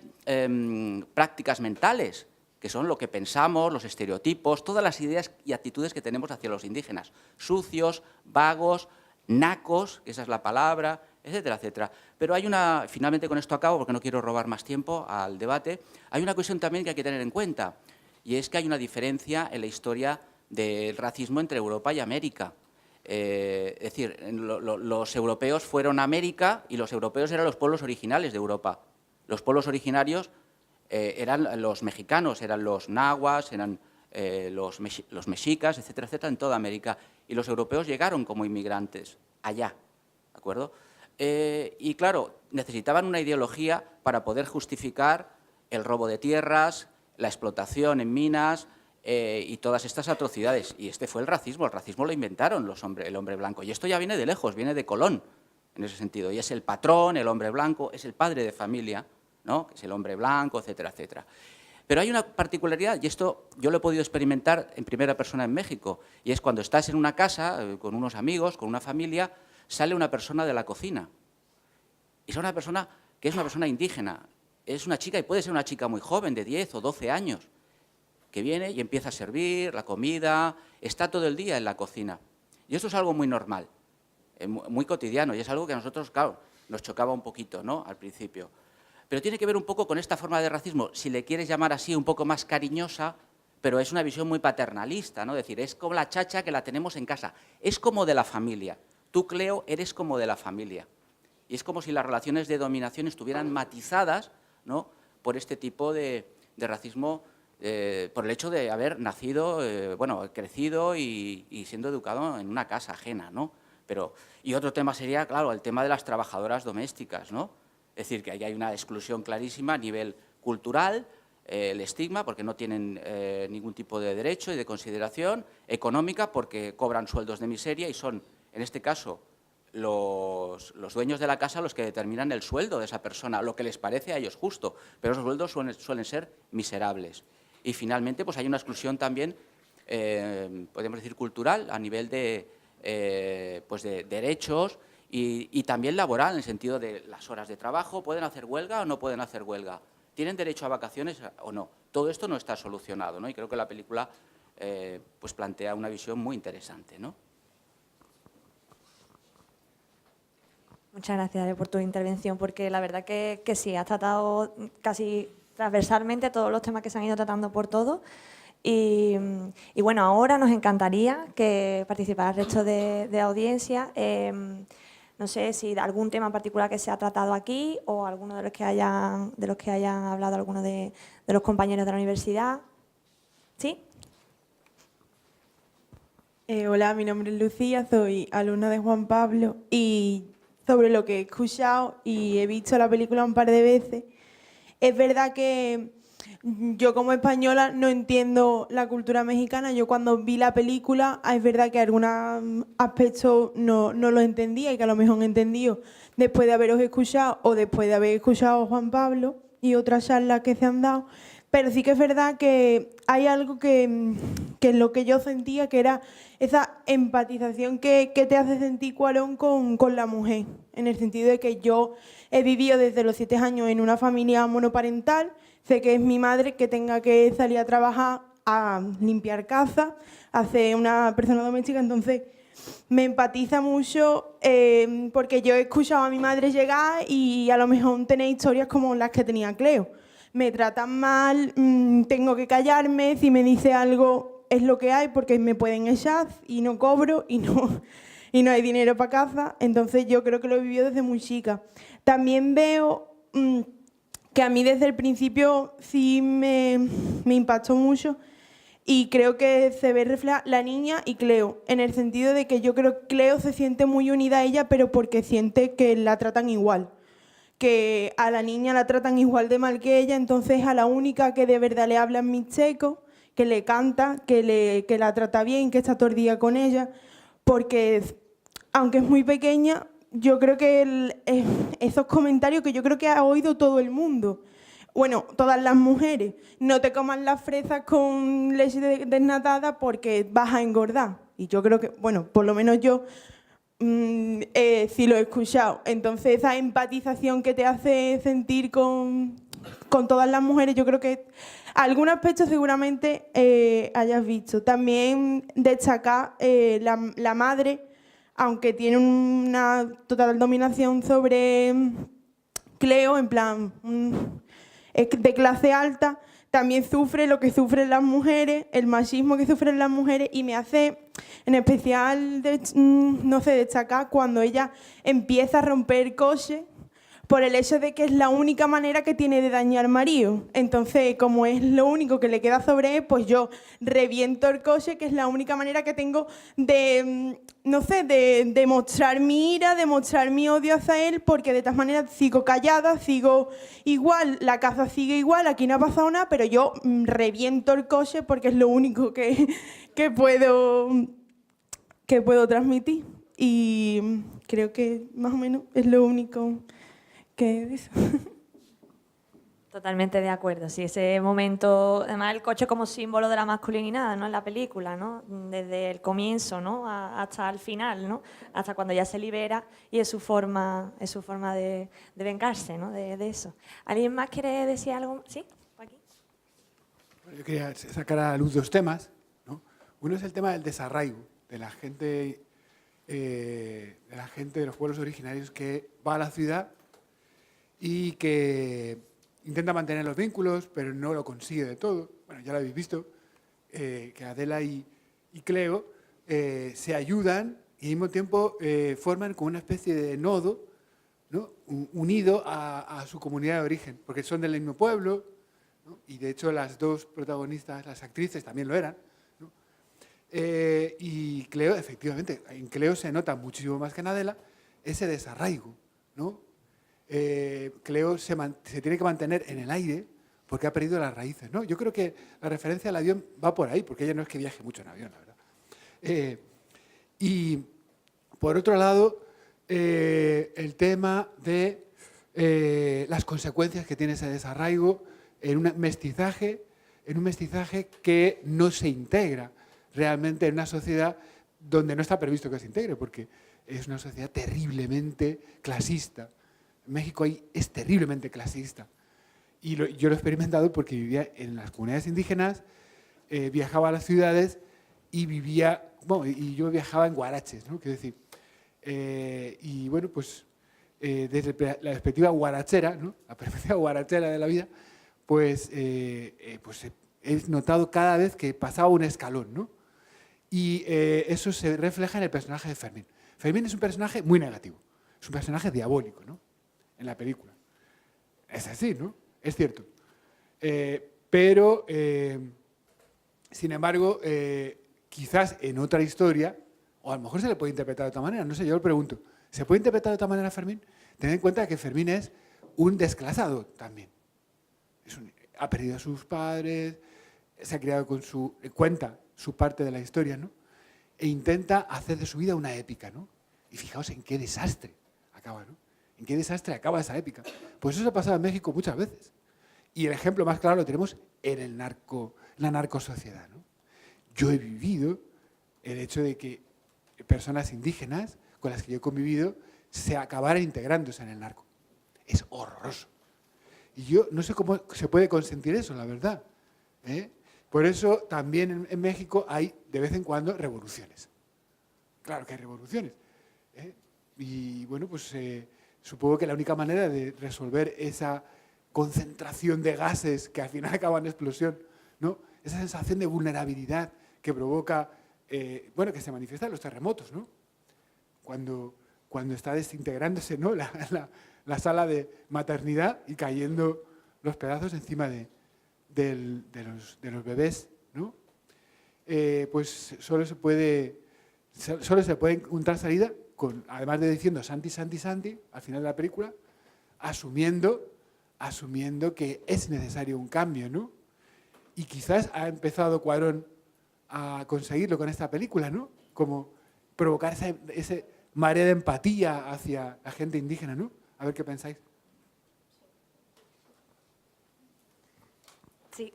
prácticas mentales, que son lo que pensamos, los estereotipos, todas las ideas y actitudes que tenemos hacia los indígenas. Sucios, vagos, nacos, que esa es la palabra, etcétera, etcétera. Pero finalmente con esto acabo porque no quiero robar más tiempo al debate, hay una cuestión también que hay que tener en cuenta, y es que hay una diferencia en la historia del racismo entre Europa y América. Es decir, los europeos fueron a América y los europeos eran los pueblos originales de Europa. Los pueblos originarios eran los mexicanos, eran los nahuas, eran los mexicas, etcétera, etcétera, en toda América. Y los europeos llegaron como inmigrantes allá, ¿de acuerdo? Y claro, necesitaban una ideología para poder justificar el robo de tierras, la explotación en minas y todas estas atrocidades. Y este fue el racismo lo inventaron el hombre blanco. Y esto ya viene de lejos, viene de Colón, en ese sentido. Y es el patrón, el hombre blanco, es el padre de familia, ¿no? Que es el hombre blanco, etcétera, etcétera. Pero hay una particularidad, y esto yo lo he podido experimentar en primera persona en México, y es cuando estás en una casa con unos amigos, con una familia, sale una persona de la cocina. Y es una persona que es una persona indígena, es una chica, y puede ser una chica muy joven, de 10 o 12 años, que viene y empieza a servir la comida, está todo el día en la cocina. Y esto es algo muy normal, muy cotidiano, y es algo que a nosotros, claro, nos chocaba un poquito, ¿no?, al principio. Pero tiene que ver un poco con esta forma de racismo, si le quieres llamar así, un poco más cariñosa, pero es una visión muy paternalista, ¿no? Es decir, es como la chacha que la tenemos en casa, es como de la familia. Tú, Cleo, eres como de la familia. Y es como si las relaciones de dominación estuvieran matizadas, ¿no?, por este tipo de racismo, por el hecho de haber nacido, crecido y siendo educado en una casa ajena, ¿no? Y otro tema sería, claro, el tema de las trabajadoras domésticas, ¿no? Es decir, que ahí hay una exclusión clarísima a nivel cultural, el estigma, porque no tienen ningún tipo de derecho y de consideración, económica, porque cobran sueldos de miseria y son, en este caso, los dueños de la casa los que determinan el sueldo de esa persona, lo que les parece a ellos justo, pero esos sueldos suelen ser miserables. Y finalmente, pues hay una exclusión también, podemos decir, cultural, a nivel de derechos y también laboral, en el sentido de las horas de trabajo, ¿pueden hacer huelga o no pueden hacer huelga? ¿Tienen derecho a vacaciones o no? Todo esto no está solucionado, ¿no? Y creo que la película pues plantea una visión muy interesante, ¿no? Muchas gracias por tu intervención, porque la verdad que sí, has tratado casi transversalmente todos los temas que se han ido tratando por todos. Y bueno, ahora nos encantaría que participara el resto de audiencia. No sé si algún tema en particular que se ha tratado aquí o alguno de los que hayan hablado alguno de los compañeros de la universidad. ¿Sí? Hola, mi nombre es Lucía, soy alumna de Juan Pablo y sobre lo que he escuchado y he visto la película un par de veces, es verdad que yo como española no entiendo la cultura mexicana. Yo cuando vi la película, es verdad que algunos aspectos no los entendía y que a lo mejor he entendido después de haberos escuchado o después de haber escuchado a Juan Pablo y otras charlas que se han dado. Pero sí que es verdad que hay algo que es lo que yo sentía, que era esa empatización que te hace sentir Cuarón con la mujer, en el sentido de que yo he vivido desde los 7 años en una familia monoparental. Sé que es mi madre que tenga que salir a trabajar, a limpiar casa, a ser una persona doméstica. Entonces me empatiza mucho porque yo he escuchado a mi madre llegar y a lo mejor tener historias como las que tenía Cleo. Me tratan mal, tengo que callarme, si me dice algo es lo que hay porque me pueden echar y no cobro y no hay dinero para casa. Entonces yo creo que lo he vivido desde muy chica. También veo que a mí desde el principio sí me impactó mucho y creo que se ve reflejada la niña y Cleo, en el sentido de que yo creo que Cleo se siente muy unida a ella, pero porque siente que la tratan igual, que a la niña la tratan igual de mal que ella. Entonces a la única que de verdad le habla en mixteco, que le canta, que la trata bien, que está todo el día con ella, porque aunque es muy pequeña, yo creo que esos comentarios que yo creo que ha oído todo el mundo, bueno, todas las mujeres, no te comas las fresas con leche desnatada porque vas a engordar. Y yo creo que, bueno, por lo menos yo sí lo he escuchado. Entonces esa empatización que te hace sentir con todas las mujeres, yo creo que algún aspecto seguramente hayas visto. También destacar la madre aunque tiene una total dominación sobre Cleo, en plan, es de clase alta, también sufre lo que sufren las mujeres, el machismo que sufren las mujeres, y me hace en especial, no sé, destacar cuando ella empieza a romper el coche por el hecho de que es la única manera que tiene de dañar al marido. Entonces, como es lo único que le queda sobre él, pues yo reviento el coche, que es la única manera que tengo de, no sé, de mostrar mi ira, de mostrar mi odio hacia él, porque de todas maneras sigo callada, sigo igual, la casa sigue igual, aquí no ha pasado nada, pero yo reviento el coche porque es lo único que puedo transmitir. Y creo que más o menos es lo único que eso. Totalmente de acuerdo, sí, ese momento, además el coche como símbolo de la masculinidad, ¿no? En la película, ¿no? Desde el comienzo, ¿no? Hasta el final, ¿no? Hasta cuando ya se libera y es su forma de vengarse, ¿no? De eso. ¿Alguien más quiere decir algo? ¿Sí? ¿Aquí? Bueno, yo quería sacar a la luz dos temas, ¿no? Uno es el tema del desarraigo de la gente de los pueblos originarios que va a la ciudad y que intenta mantener los vínculos, pero no lo consigue de todo. Bueno, ya lo habéis visto, que Adela y Cleo se ayudan y al mismo tiempo forman como una especie de nodo, ¿no? Unido a su comunidad de origen, porque son del mismo pueblo, ¿no? Y de hecho las dos protagonistas, las actrices, también lo eran, ¿no? Y Cleo, efectivamente, en Cleo se nota muchísimo más que en Adela ese desarraigo, ¿no? Cleo se tiene que mantener en el aire porque ha perdido las raíces, ¿no? Yo creo que la referencia al avión va por ahí, porque ella no es que viaje mucho en avión, la verdad. Y por otro lado, el tema de las consecuencias que tiene ese desarraigo en un mestizaje que no se integra realmente en una sociedad donde no está previsto que se integre, porque es una sociedad terriblemente clasista. México ahí es terriblemente clasista. Y yo lo he experimentado porque vivía en las comunidades indígenas, viajaba a las ciudades y y yo viajaba en guaraches, ¿no? Quiero decir, y bueno, pues desde la perspectiva guarachera, ¿no? La perspectiva guarachera de la vida, pues he notado cada vez que pasaba un escalón, ¿no? Y eso se refleja en el personaje de Fermín. Fermín es un personaje muy negativo, es un personaje diabólico, ¿no? En la película. Es así, ¿no? Es cierto. Pero, sin embargo, quizás en otra historia, o a lo mejor se le puede interpretar de otra manera, no sé, yo lo pregunto. ¿Se puede interpretar de otra manera a Fermín? Tened en cuenta que Fermín es un desclasado también. Ha perdido a sus padres, se ha criado cuenta su parte de la historia, ¿no? E intenta hacer de su vida una épica, ¿no? Y fijaos en qué desastre acaba, ¿no? ¿En qué desastre acaba esa épica? Pues eso ha pasado en México muchas veces. Y el ejemplo más claro lo tenemos en la narcosociedad, ¿no? Yo he vivido el hecho de que personas indígenas con las que yo he convivido se acabaran integrándose en el narco. Es horroroso. Y yo no sé cómo se puede consentir eso, la verdad, ¿eh? Por eso también en México hay de vez en cuando revoluciones. Claro que hay revoluciones, ¿eh? Y bueno, pues supongo que la única manera de resolver esa concentración de gases que al final acaban en explosión, ¿no? Esa sensación de vulnerabilidad que provoca, que se manifiesta en los terremotos, ¿no? Cuando está desintegrándose, ¿no? la sala de maternidad y cayendo los pedazos encima de los bebés, ¿no? Pues solo se puede encontrar salida además de diciendo Santi, Santi, Santi, al final de la película, asumiendo que es necesario un cambio, ¿no? Y quizás ha empezado Cuarón a conseguirlo con esta película, ¿no? Como provocar ese marea de empatía hacia la gente indígena, ¿no? A ver qué pensáis. Sí,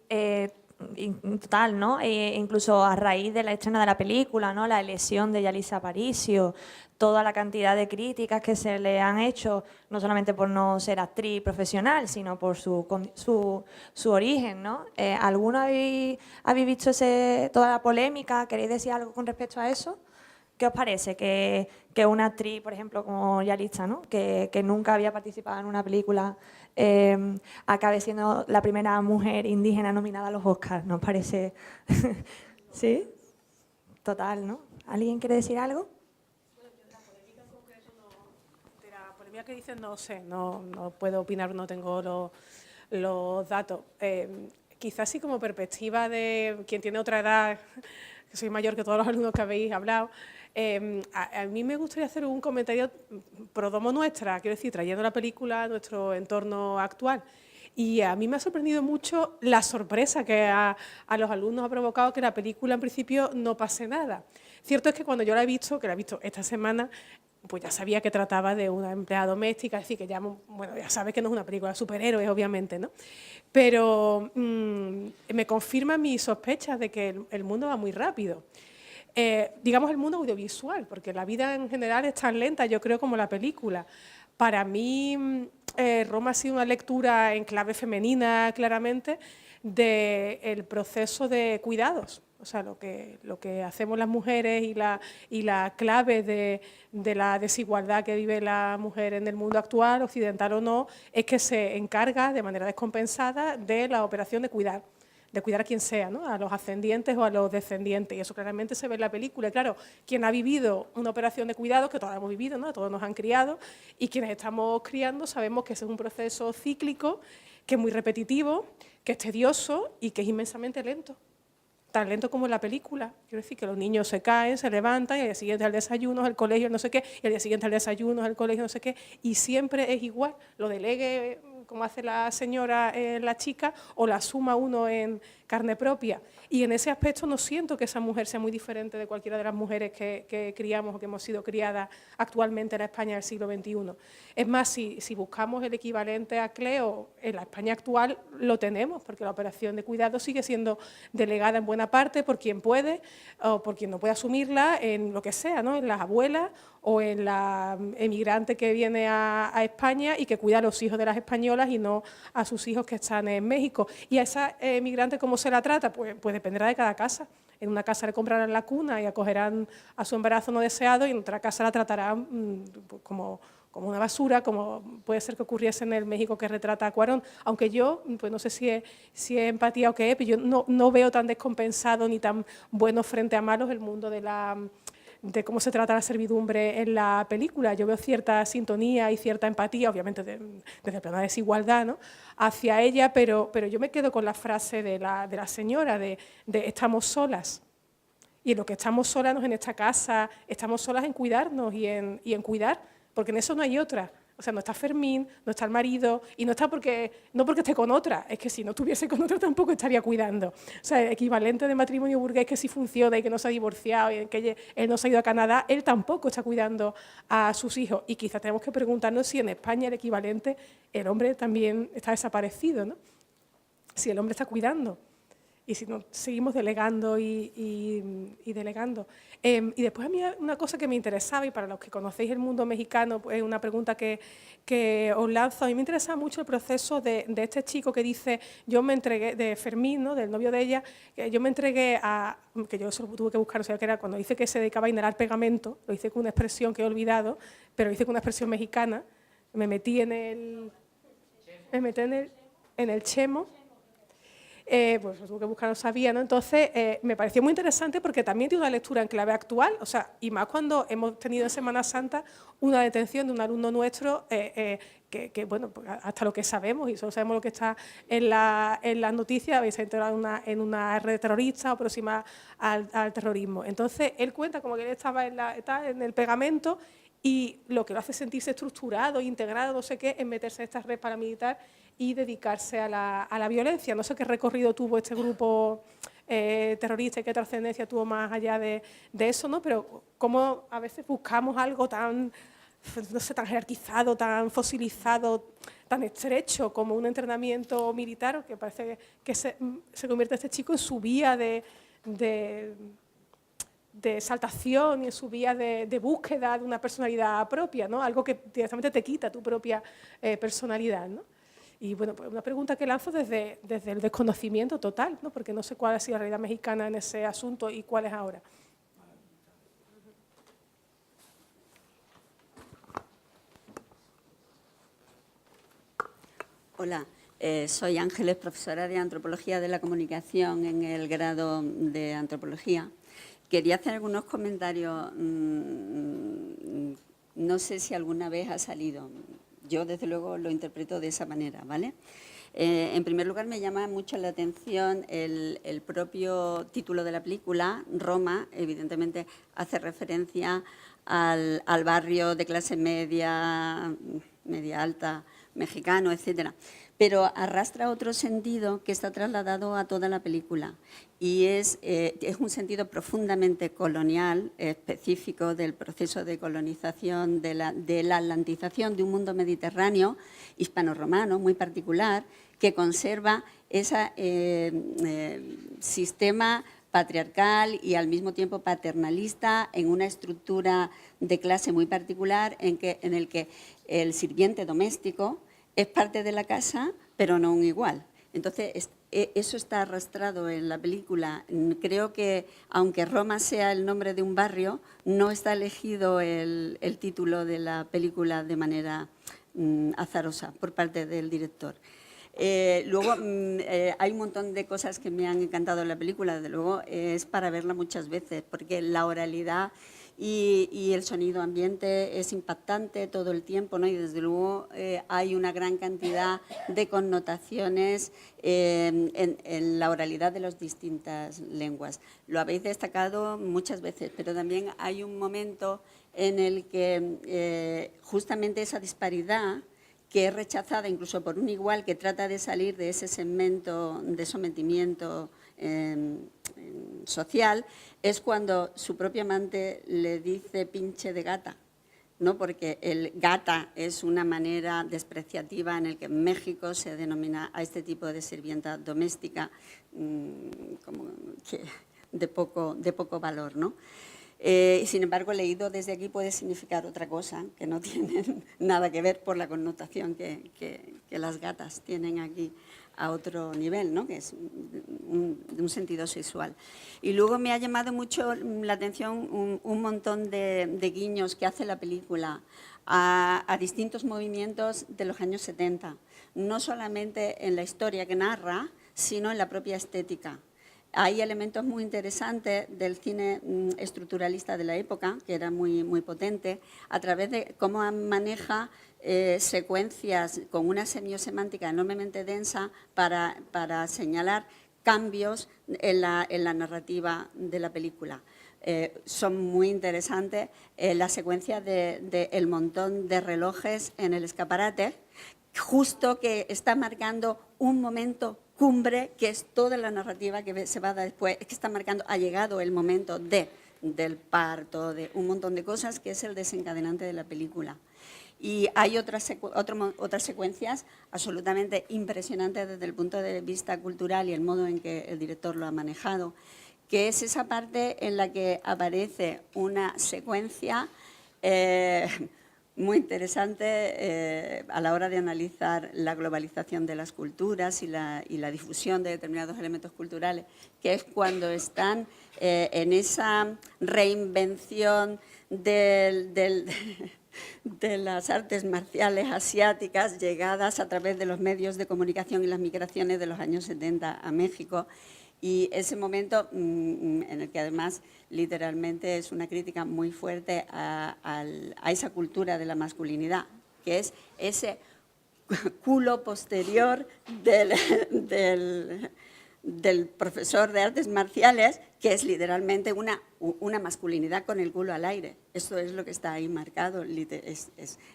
total, ¿no? Incluso a raíz de la escena de la película, ¿no? La elección de Yalitza Aparicio, toda la cantidad de críticas que se le han hecho, no solamente por no ser actriz profesional, sino por su origen, ¿no? ¿Alguno habéis visto toda la polémica? ¿Queréis decir algo con respecto a eso? ¿Qué os parece que una actriz, por ejemplo, como Yalitza, ¿no? que nunca había participado en una película, acabe siendo la primera mujer indígena nominada a los Oscars? ¿Nos parece? ¿Sí? Total, ¿no? ¿Alguien quiere decir algo? De la polémica que dicen no sé, no puedo opinar, no tengo los datos. Quizás sí como perspectiva de quien tiene otra edad, que soy mayor que todos los alumnos que habéis hablado, a mí me gustaría hacer un comentario pro domo nuestra, quiero decir, trayendo la película a nuestro entorno actual. Y a mí me ha sorprendido mucho la sorpresa que a los alumnos ha provocado que la película en principio no pase nada. Cierto es que cuando yo la he visto, que la he visto esta semana, pues ya sabía que trataba de una empleada doméstica, es decir, que ya, bueno, ya sabes que no es una película de superhéroes, obviamente, ¿no? Pero me confirma mis sospechas de que el mundo va muy rápido. Digamos el mundo audiovisual, porque la vida en general es tan lenta, yo creo, como la película. Para mí, Roma ha sido una lectura en clave femenina, claramente, del proceso de cuidados. O sea, lo que hacemos las mujeres y la clave de la desigualdad que vive la mujer en el mundo actual, occidental o no, es que se encarga de manera descompensada de la operación de cuidar a quien sea, ¿no? A los ascendientes o a los descendientes. Y eso claramente se ve en la película. Y claro, quien ha vivido una operación de cuidados, que todos hemos vivido, ¿no? Todos nos han criado, y quienes estamos criando sabemos que ese es un proceso cíclico, que es muy repetitivo, que es tedioso y que es inmensamente lento. Tan lento como en la película. Quiero decir que los niños se caen, se levantan, y al día siguiente al desayuno, al colegio, no sé qué, y al día siguiente al desayuno, al colegio, no sé qué, y siempre es igual. Lo delegue, como hace la señora, la chica, o la suma uno en carne propia. Y en ese aspecto no siento que esa mujer sea muy diferente de cualquiera de las mujeres que criamos o que hemos sido criadas actualmente en la España del siglo XXI. Es más, si buscamos el equivalente a Cleo, en la España actual lo tenemos, porque la operación de cuidado sigue siendo delegada en buena parte por quien puede o por quien no puede asumirla, en lo que sea, ¿no? En las abuelas o en la emigrante que viene a España y que cuida a los hijos de las españolas y no a sus hijos que están en México. Y a esa emigrante, ¿cómo se la trata? Pues dependerá de cada casa. En una casa le comprarán la cuna y acogerán a su embarazo no deseado, y en otra casa la tratarán como una basura, como puede ser que ocurriese en el México que retrata a Cuarón. Aunque yo, pues no sé si es empatía o qué es, pero yo no veo tan descompensado ni tan bueno frente a malos el mundo de cómo se trata la servidumbre en la película. Yo veo cierta sintonía y cierta empatía, obviamente desde el plano de desigualdad, ¿no?, hacia ella, pero yo me quedo con la frase de la señora de estamos solas. Y en lo que estamos solas en esta casa, estamos solas en cuidarnos y en cuidar, porque en eso no hay otra. O sea, no está Fermín, no está el marido, y no porque esté con otra, es que si no estuviese con otra tampoco estaría cuidando. O sea, el equivalente de matrimonio burgués que sí funciona y que no se ha divorciado y que él no se ha ido a Canadá, él tampoco está cuidando a sus hijos. Y quizás tenemos que preguntarnos si en España el equivalente, el hombre también está desaparecido, ¿no? Si el hombre está cuidando. Y si no, seguimos delegando y delegando. Y después a mí una cosa que me interesaba, y para los que conocéis el mundo mexicano, pues una pregunta que os lanzo. A mí me interesaba mucho el proceso de este chico que dice, yo me entregué, de Fermín, ¿no?, del novio de ella, que yo me entregué a, que yo solo tuve que buscar, o sea, que era cuando dice que se dedicaba a inhalar pegamento, lo hice con una expresión que he olvidado, pero lo hice con una expresión mexicana, me metí en el chemo. Pues lo tuve que buscar, no sabía, ¿no? Entonces, me pareció muy interesante porque también tiene una lectura en clave actual, o sea, y más cuando hemos tenido en Semana Santa una detención de un alumno nuestro que bueno, pues hasta lo que sabemos, y solo sabemos lo que está en las noticias, habéis enterado en una red terrorista o próxima al terrorismo. Entonces, él cuenta como que él estaba en el pegamento, y lo que lo hace sentirse estructurado, integrado, no sé qué, es meterse en esta red paramilitar y dedicarse a la violencia. No sé qué recorrido tuvo este grupo terrorista y qué trascendencia tuvo más allá de eso, ¿no? Pero cómo a veces buscamos algo tan, no sé, tan jerarquizado, tan fosilizado, tan estrecho como un entrenamiento militar, que parece que se convierte este chico en su vía de exaltación y en su vía de búsqueda de una personalidad propia, ¿no? Algo que directamente te quita tu propia personalidad, ¿no? Y bueno, pues una pregunta que lanzo desde el desconocimiento total, ¿no? Porque no sé cuál ha sido la realidad mexicana en ese asunto y cuál es ahora. Hola, soy Ángeles, profesora de Antropología de la Comunicación en el grado de Antropología. Quería hacer algunos comentarios, no sé si alguna vez ha salido, yo desde luego lo interpreto de esa manera, ¿vale? En primer lugar, me llama mucho la atención el propio título de la película, Roma, evidentemente hace referencia al barrio de clase media, media alta, mexicano, etcétera, pero arrastra otro sentido que está trasladado a toda la película y es un sentido profundamente colonial, específico del proceso de colonización, de la atlantización de un mundo mediterráneo, hispano-romano, muy particular, que conserva ese sistema patriarcal y al mismo tiempo paternalista en una estructura de clase muy particular en el que el sirviente doméstico es parte de la casa, pero no un igual. Entonces, eso está arrastrado en la película. Creo que, aunque Roma sea el nombre de un barrio, no está elegido el título de la película de manera azarosa por parte del director. Luego, hay un montón de cosas que me han encantado en la película, desde luego es para verla muchas veces, porque la oralidad y el sonido ambiente es impactante todo el tiempo, ¿no? Y desde luego hay una gran cantidad de connotaciones en la oralidad de las distintas lenguas. Lo habéis destacado muchas veces, pero también hay un momento en el que justamente esa disparidad, que es rechazada incluso por un igual que trata de salir de ese segmento de sometimiento social, es cuando su propio amante le dice pinche de gata, ¿no? Porque el gata es una manera despreciativa en el que en México se denomina a este tipo de sirvienta doméstica como que de poco valor, ¿no? Sin embargo, leído desde aquí puede significar otra cosa, que no tiene nada que ver por la connotación que las gatas tienen aquí a otro nivel, ¿no? Que es un sentido sexual. Y luego me ha llamado mucho la atención un montón de guiños que hace la película a distintos movimientos de los años 70, no solamente en la historia que narra, sino en la propia estética. Hay elementos muy interesantes del cine estructuralista de la época, que era muy, muy potente, a través de cómo maneja secuencias con una semiosemántica enormemente densa para señalar cambios en la narrativa de la película. Son muy interesantes las secuencias del montón de relojes en el escaparate, justo que está marcando un momento cumbre, que es toda la narrativa que se va a dar después, es que está marcando, ha llegado el momento del parto, de un montón de cosas, que es el desencadenante de la película. Y hay otras secuencias absolutamente impresionantes desde el punto de vista cultural y el modo en que el director lo ha manejado, que es esa parte en la que aparece una secuencia muy interesante a la hora de analizar la globalización de las culturas y la difusión de determinados elementos culturales, que es cuando están en esa reinvención de las artes marciales asiáticas llegadas a través de los medios de comunicación y las migraciones de los años 70 a México. Y ese momento en el que además literalmente es una crítica muy fuerte a esa cultura de la masculinidad, que es ese culo posterior del profesor de artes marciales, que es literalmente una masculinidad con el culo al aire. Eso es lo que está ahí marcado, es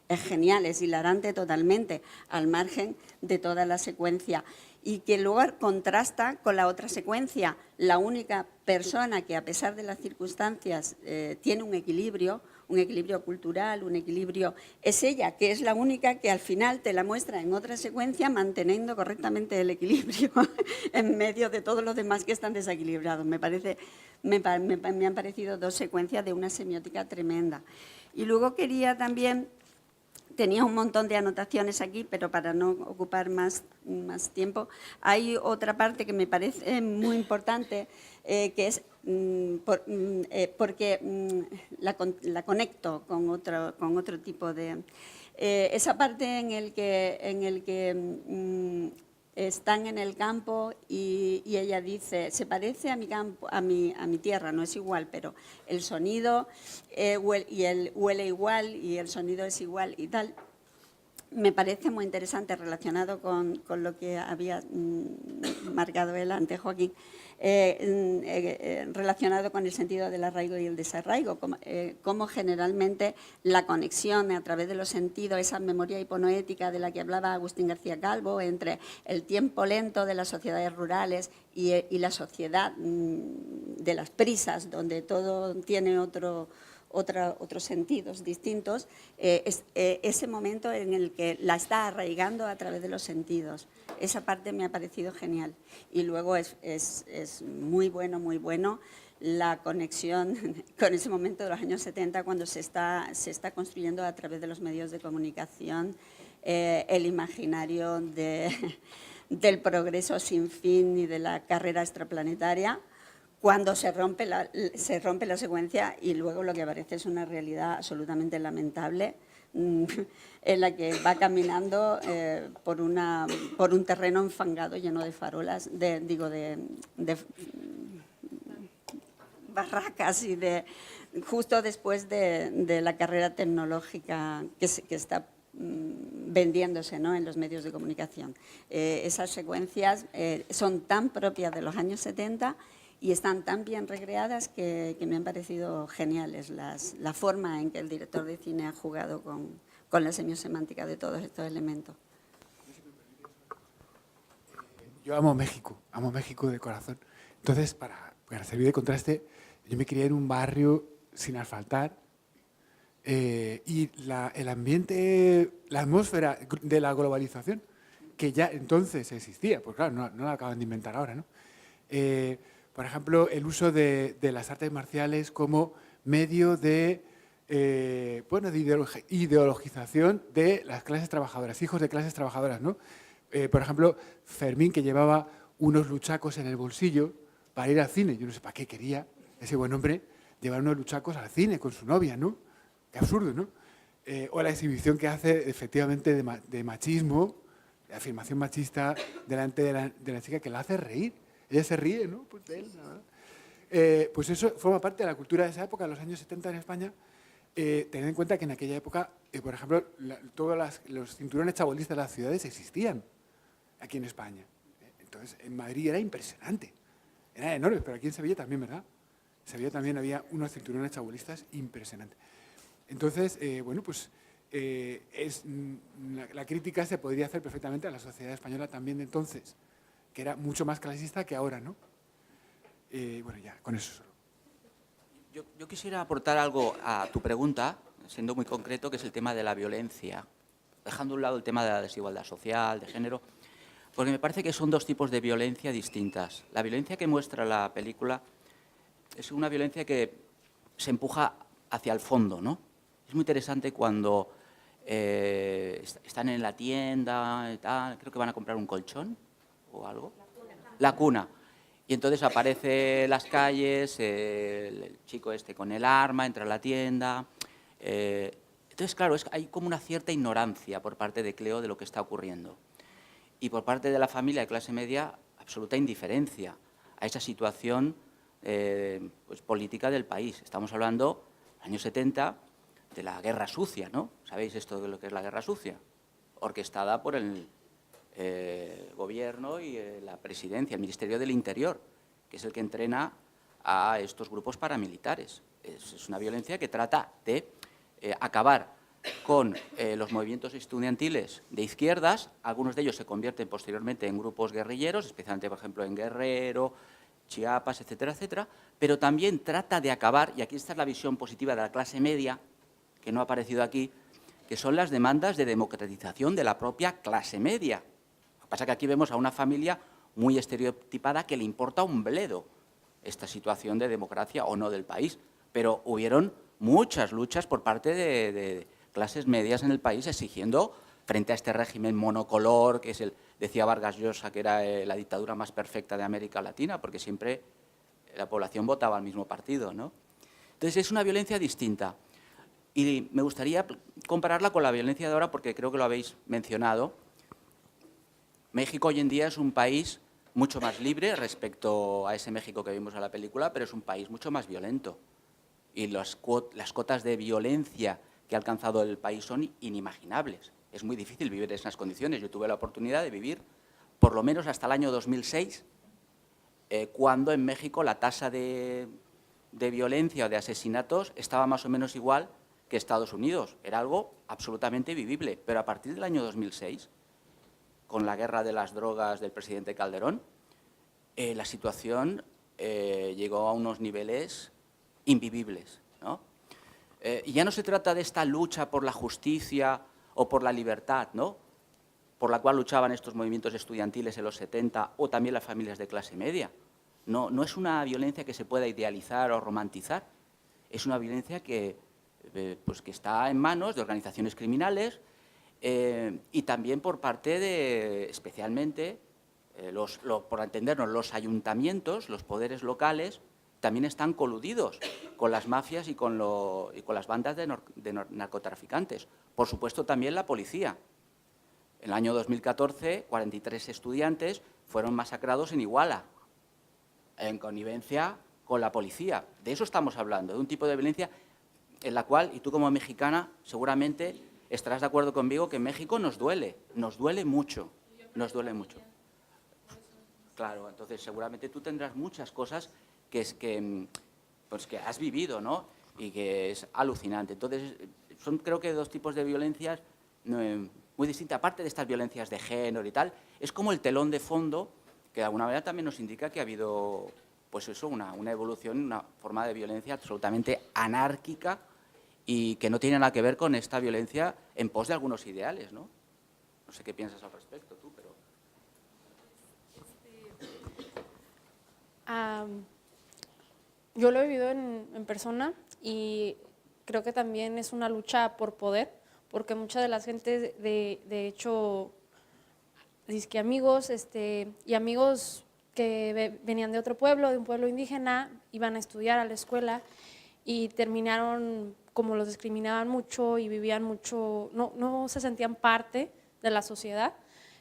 genial, es hilarante totalmente, al margen de toda la secuencia. Y que luego contrasta con la otra secuencia, la única persona que a pesar de las circunstancias tiene un equilibrio cultural, un equilibrio, es ella, que es la única que al final te la muestra en otra secuencia manteniendo correctamente el equilibrio en medio de todos los demás que están desequilibrados. Me han parecido dos secuencias de una semiótica tremenda. Y luego quería también... Tenía un montón de anotaciones aquí, pero para no ocupar más tiempo, hay otra parte que me parece muy importante, que es porque la conecto con otro tipo de... esa parte en el que están en el campo y ella dice, se parece a mi campo, a mi tierra, no es igual, pero el sonido huele igual y el sonido es igual y tal. Me parece muy interesante relacionado con lo que había marcado él antes, Joaquín, relacionado con el sentido del arraigo y el desarraigo, como generalmente la conexión a través de los sentidos, esa memoria hiponoética de la que hablaba Agustín García Calvo, entre el tiempo lento de las sociedades rurales y la sociedad de las prisas, donde todo tiene otros sentidos distintos, ese momento en el que la está arraigando a través de los sentidos. Esa parte me ha parecido genial. Y luego es muy bueno la conexión con ese momento de los años 70, cuando se está construyendo a través de los medios de comunicación el imaginario del progreso sin fin y de la carrera extraplanetaria, cuando se rompe la secuencia y luego lo que aparece es una realidad absolutamente lamentable en la que va caminando por un terreno enfangado lleno de farolas, de barracas y justo después de la carrera tecnológica que está vendiéndose, ¿no?, en los medios de comunicación. Esas secuencias son tan propias de los años 70 y están tan bien recreadas que me han parecido geniales la forma en que el director de cine ha jugado con la semiosemántica de todos estos elementos. Yo amo México de corazón. Entonces, para servir de contraste, yo me crié en un barrio sin asfaltar y el ambiente, la atmósfera de la globalización, que ya entonces existía, pues claro, no la acaban de inventar ahora, ¿no? Por ejemplo, el uso de las artes marciales como medio de ideologización de las clases trabajadoras, hijos de clases trabajadoras, ¿no? Por ejemplo, Fermín, que llevaba unos luchacos en el bolsillo para ir al cine. Yo no sé para qué quería ese buen hombre llevar unos luchacos al cine con su novia, ¿no? Qué absurdo, ¿no? O la exhibición que hace efectivamente de machismo, de afirmación machista delante de la chica, que la hace reír. Ella se ríe, ¿no? Pues de él, ¿no? Pues eso forma parte de la cultura de esa época, en los años 70 en España. Tened en cuenta que en aquella época, por ejemplo, todos los cinturones chabolistas de las ciudades existían aquí en España. Entonces, en Madrid era impresionante. Eran enormes, pero aquí en Sevilla también, ¿verdad? En Sevilla también había unos cinturones chabolistas impresionantes. Entonces, bueno, pues la crítica se podría hacer perfectamente a la sociedad española también de entonces, que era mucho más clasista que ahora, ¿no? Bueno, ya, con eso solo. Yo quisiera aportar algo a tu pregunta, siendo muy concreto, que es el tema de la violencia, dejando a un lado el tema de la desigualdad social, de género, porque me parece que son dos tipos de violencia distintas. La violencia que muestra la película es una violencia que se empuja hacia el fondo, ¿no? Es muy interesante cuando están en la tienda y tal, creo que van a comprar un colchón o algo. La cuna. Y entonces aparece en las calles el chico este con el arma, entra a la tienda. Entonces, claro, hay como una cierta ignorancia por parte de Cleo de lo que está ocurriendo. Y por parte de la familia de clase media, absoluta indiferencia a esa situación pues, política del país. Estamos hablando, años 70, de la guerra sucia, ¿no? ¿Sabéis esto de lo que es la guerra sucia? Orquestada por el gobierno y la presidencia, el Ministerio del Interior, que es el que entrena a estos grupos paramilitares. Es una violencia que trata de acabar con los movimientos estudiantiles de izquierdas. Algunos de ellos se convierten posteriormente en grupos guerrilleros, especialmente, por ejemplo, en Guerrero, Chiapas, etcétera, etcétera, pero también trata de acabar, y aquí está la visión positiva de la clase media, que no ha aparecido aquí, que son las demandas de democratización de la propia clase media. Lo que pasa es que aquí vemos a una familia muy estereotipada que le importa un bledo esta situación de democracia o no del país, pero hubieron muchas luchas por parte de clases medias en el país exigiendo, frente a este régimen monocolor, que es decía Vargas Llosa, que era la dictadura más perfecta de América Latina, porque siempre la población votaba al mismo partido, ¿no? Entonces es una violencia distinta. Y me gustaría compararla con la violencia de ahora porque creo que lo habéis mencionado. México hoy en día es un país mucho más libre respecto a ese México que vimos en la película, pero es un país mucho más violento. Y las cotas de violencia que ha alcanzado el país son inimaginables. Es muy difícil vivir en esas condiciones. Yo tuve la oportunidad de vivir por lo menos hasta el año 2006, cuando en México la tasa de violencia o de asesinatos estaba más o menos igual que Estados Unidos. Era algo absolutamente vivible. Pero a partir del año 2006, con la guerra de las drogas del presidente Calderón, la situación llegó a unos niveles invivibles, ¿no? Y ya no se trata de esta lucha por la justicia o por la libertad, ¿no?, por la cual luchaban estos movimientos estudiantiles en los 70 o también las familias de clase media. No es una violencia que se pueda idealizar o romantizar. Es una violencia que está en manos de organizaciones criminales y también por parte de, especialmente, por entendernos, los ayuntamientos, los poderes locales, también están coludidos con las mafias y con las bandas de narcotraficantes. Por supuesto, también la policía. En el año 2014, 43 estudiantes fueron masacrados en Iguala, en connivencia con la policía. De eso estamos hablando, de un tipo de violencia en la cual, y tú como mexicana, seguramente estarás de acuerdo conmigo, que en México nos duele mucho, nos duele mucho. Claro, entonces seguramente tú tendrás muchas cosas que has vivido, ¿no?, y que es alucinante. Entonces, son creo que dos tipos de violencias muy distintas, aparte de estas violencias de género y tal, es como el telón de fondo que de alguna manera también nos indica que ha habido, pues eso, una evolución, una forma de violencia absolutamente anárquica y que no tiene nada que ver con esta violencia en pos de algunos ideales, ¿no? No sé qué piensas al respecto tú, pero... Yo lo he vivido en persona y creo que también es una lucha por poder, porque mucha de la gente, de hecho, dice que amigos y amigos que venían de otro pueblo, de un pueblo indígena, iban a estudiar a la escuela y terminaron, como los discriminaban mucho y vivían mucho, no se sentían parte de la sociedad.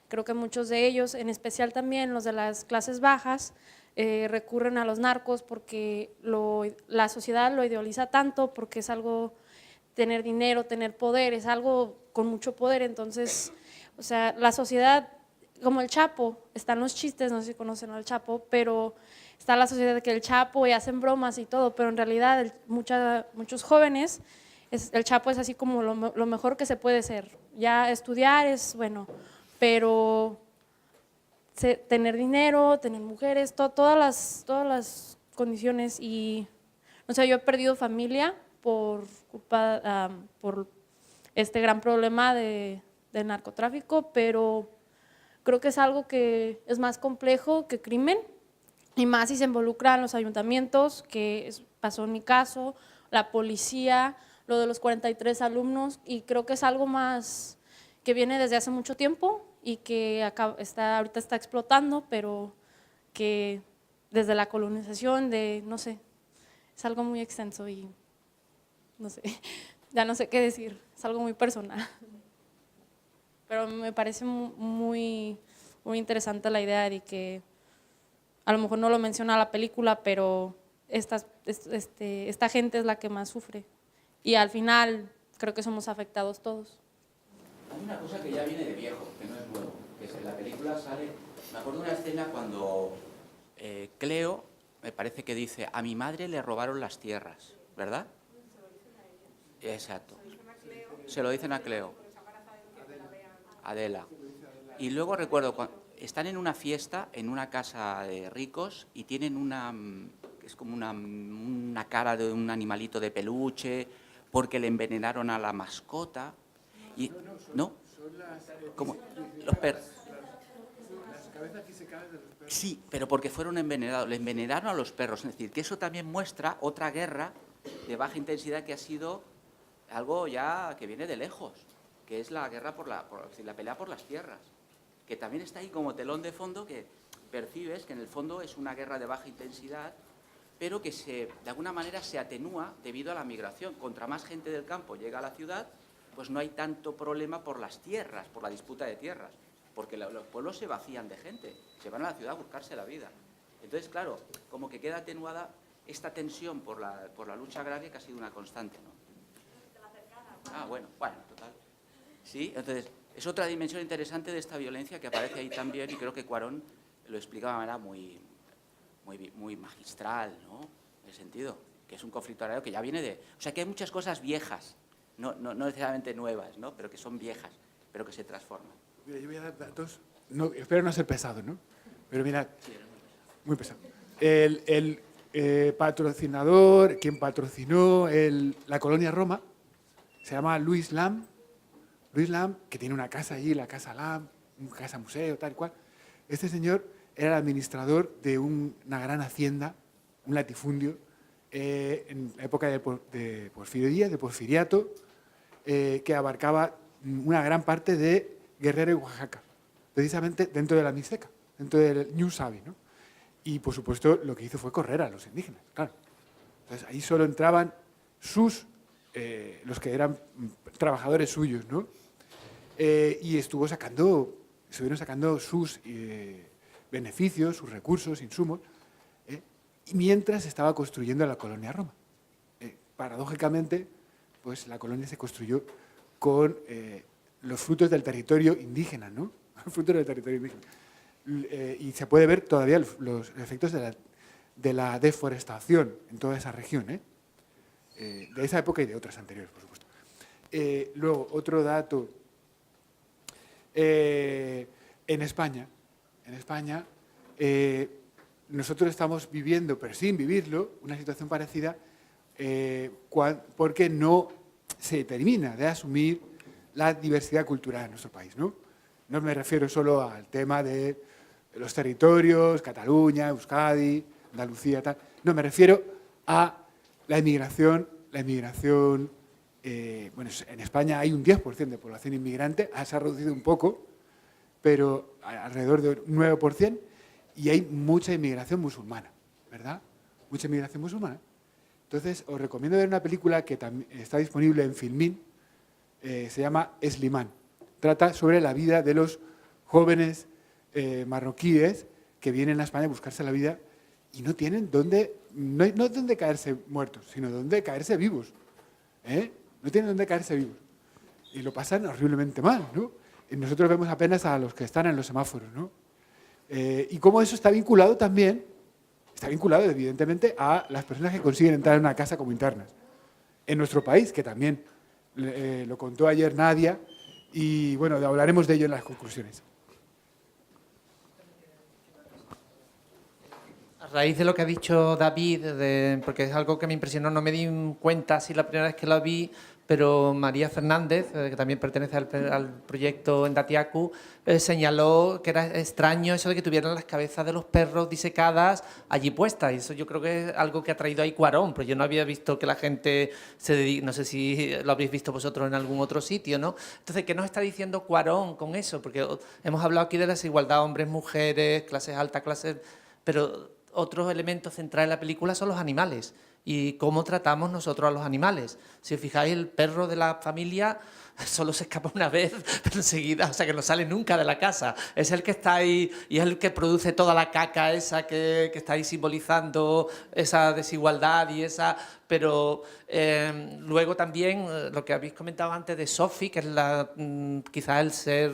Creo que muchos de ellos, en especial también los de las clases bajas, recurren a los narcos porque la sociedad lo idealiza tanto, porque es algo, tener dinero, tener poder, es algo con mucho poder. Entonces, o sea, la sociedad, como el Chapo, están los chistes, no sé si conocen al Chapo, pero está la sociedad de que el Chapo y hacen bromas y todo, pero en realidad muchos jóvenes, el Chapo es así como lo mejor que se puede ser. Ya estudiar es bueno, pero tener dinero, tener mujeres, todas las condiciones. Y, o sea, yo he perdido familia por este gran problema del narcotráfico, pero creo que es algo que es más complejo que crimen, y más si se involucran los ayuntamientos, que pasó en mi caso, la policía, lo de los 43 alumnos, y creo que es algo más que viene desde hace mucho tiempo y que ahorita está explotando, pero que desde la colonización, no sé, es algo muy extenso y no sé, ya no sé qué decir, es algo muy personal. Pero me parece muy interesante la idea de que a lo mejor no lo menciona la película, pero esta gente es la que más sufre y al final creo que somos afectados todos. Hay una cosa que ya viene de viejo, que no es nuevo, que es que en la película sale, me acuerdo de una escena cuando Cleo, me parece que dice, a mi madre le robaron las tierras, ¿verdad? Exacto. Se lo dicen a Cleo. Adela. Y luego recuerdo, están en una fiesta, en una casa de ricos, y tienen es como una cara de un animalito de peluche, porque le envenenaron a la mascota. Y, ¿no? Como los perros. Las cabezas que se caen de los perros. Sí, pero porque fueron envenenados, le envenenaron a los perros. Es decir, que eso también muestra otra guerra de baja intensidad que ha sido algo ya que viene de lejos, que es la guerra la pelea por las tierras, que también está ahí como telón de fondo, que percibes que en el fondo es una guerra de baja intensidad, pero que de alguna manera se atenúa debido a la migración. Contra más gente del campo llega a la ciudad, pues no hay tanto problema por las tierras, por la disputa de tierras, porque los pueblos se vacían de gente, se van a la ciudad a buscarse la vida. Entonces, claro, como que queda atenuada esta tensión por la lucha agraria que ha sido una constante, ¿no? Bueno, total. Sí, entonces, es otra dimensión interesante de esta violencia que aparece ahí también, y creo que Cuarón lo explica de una manera muy magistral, ¿no? En ese sentido, que es un conflicto agrario que ya viene de... O sea, que hay muchas cosas viejas, no necesariamente nuevas, ¿no? Pero que son viejas, pero que se transforman. Mira, yo voy a dar datos, espero no ser pesado, ¿no? Pero mirad, muy pesado. El patrocinador, quien patrocinó la colonia Roma, se llama Luis Lam. Luis Lam, que tiene una casa allí, la Casa Lam, una casa museo, tal cual. Este señor era el administrador de una gran hacienda, un latifundio, en la época de Porfirio Díaz, de Porfiriato, que abarcaba una gran parte de Guerrero y Oaxaca, precisamente dentro de la Mixteca, dentro del Ñu Sabi, ¿no? Y, por supuesto, lo que hizo fue correr a los indígenas, claro. Entonces, ahí solo entraban los que eran trabajadores suyos, ¿no? Y estuvieron sacando sus beneficios, sus recursos, insumos, mientras estaba construyendo la colonia Roma. Paradójicamente, pues la colonia se construyó con los frutos del territorio indígena, ¿no? Los frutos del territorio indígena. Y se puede ver todavía los efectos de la deforestación en toda esa región, de esa época y de otras anteriores, por supuesto. Luego, otro dato. En España, nosotros estamos viviendo, pero sin vivirlo, una situación parecida porque no se termina de asumir la diversidad cultural en nuestro país, ¿no? No me refiero solo al tema de los territorios, Cataluña, Euskadi, Andalucía, tal. No, me refiero a la inmigración. Bueno, en España hay un 10% de población inmigrante, se ha reducido un poco, pero alrededor de un 9%, y hay mucha inmigración musulmana, ¿verdad? Mucha inmigración musulmana. Entonces, os recomiendo ver una película que está disponible en Filmin, se llama Slimán. Trata sobre la vida de los jóvenes marroquíes que vienen a España a buscarse la vida y no tienen no dónde caerse muertos, sino dónde caerse vivos. No tienen dónde caerse vivos. Y lo pasan horriblemente mal, ¿no? Y nosotros vemos apenas a los que están en los semáforos, ¿no? Y cómo eso está vinculado también, evidentemente a las personas que consiguen entrar en una casa como internas. En nuestro país, que también lo contó ayer Nadia, y bueno, hablaremos de ello en las conclusiones. A raíz de lo que ha dicho David, porque es algo que me impresionó, no me di cuenta si la primera vez que lo vi, pero María Fernández, que también pertenece al proyecto Endatiaku, señaló que era extraño eso de que tuvieran las cabezas de los perros disecadas allí puestas. Y eso yo creo que es algo que ha traído ahí Cuarón, pero yo no había visto que la gente se dedique, no sé si lo habréis visto vosotros en algún otro sitio, ¿no? Entonces, ¿qué nos está diciendo Cuarón con eso? Porque hemos hablado aquí de la desigualdad hombres-mujeres, clases altas, clases... pero otros elementos centrales de la película son los animales y cómo tratamos nosotros a los animales. Si os fijáis, el perro de la familia solo se escapa una vez, pero enseguida, o sea, que no sale nunca de la casa. Es el que está ahí y es el que produce toda la caca esa que está ahí simbolizando esa desigualdad y esa... Pero luego también lo que habéis comentado antes de Sophie, que es quizás el ser...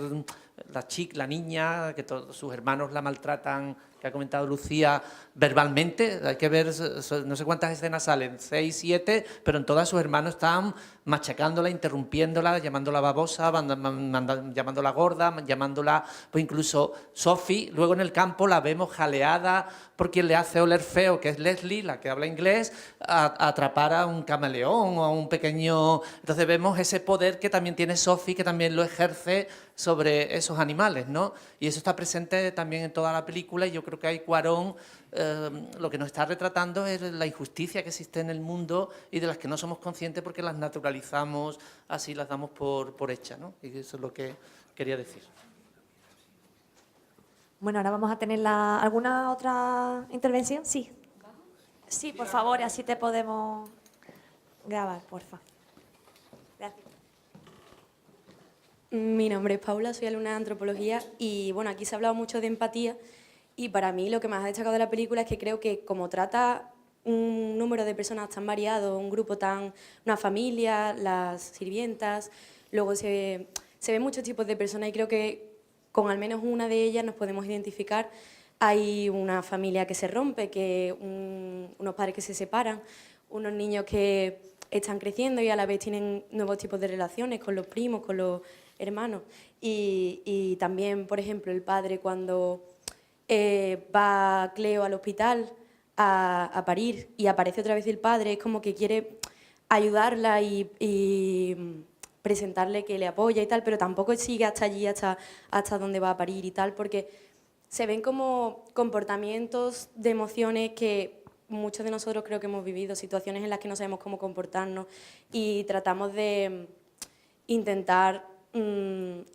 la niña, que todos sus hermanos la maltratan, que ha comentado Lucía, verbalmente. Hay que ver, no sé cuántas escenas salen, 6, 7, pero en todas sus hermanos están machacándola, interrumpiéndola, llamándola babosa, llamándola gorda, llamándola... Pues incluso Sophie, luego en el campo la vemos jaleada por quien le hace oler feo, que es Leslie, la que habla inglés, a atrapar a un camaleón o a un pequeño... Entonces vemos ese poder que también tiene Sophie, que también lo ejerce sobre esos animales, ¿no? Y eso está presente también en toda la película, y yo creo que ahí Cuarón lo que nos está retratando es la injusticia que existe en el mundo y de las que no somos conscientes porque las naturalizamos, así las damos por hechas, ¿no? Y eso es lo que quería decir. Bueno, ahora vamos a tener alguna otra intervención. Sí. Sí, por favor, así te podemos grabar, porfa. Gracias. Mi nombre es Paula, soy alumna de antropología y bueno, aquí se ha hablado mucho de empatía y para mí lo que más ha destacado de la película es que creo que como trata un número de personas tan variado, un grupo tan, una familia, las sirvientas, luego se ven muchos tipos de personas y creo que con al menos una de ellas nos podemos identificar. Hay una familia que se rompe, unos padres que se separan, unos niños que están creciendo y a la vez tienen nuevos tipos de relaciones con los primos, con los hermanos. Y también, por ejemplo, el padre cuando va Cleo al hospital a parir y aparece otra vez el padre, es como que quiere ayudarla y presentarle que le apoya y tal, pero tampoco sigue hasta allí, hasta donde va a parir y tal, porque se ven como comportamientos de emociones que muchos de nosotros creo que hemos vivido, situaciones en las que no sabemos cómo comportarnos y tratamos de intentar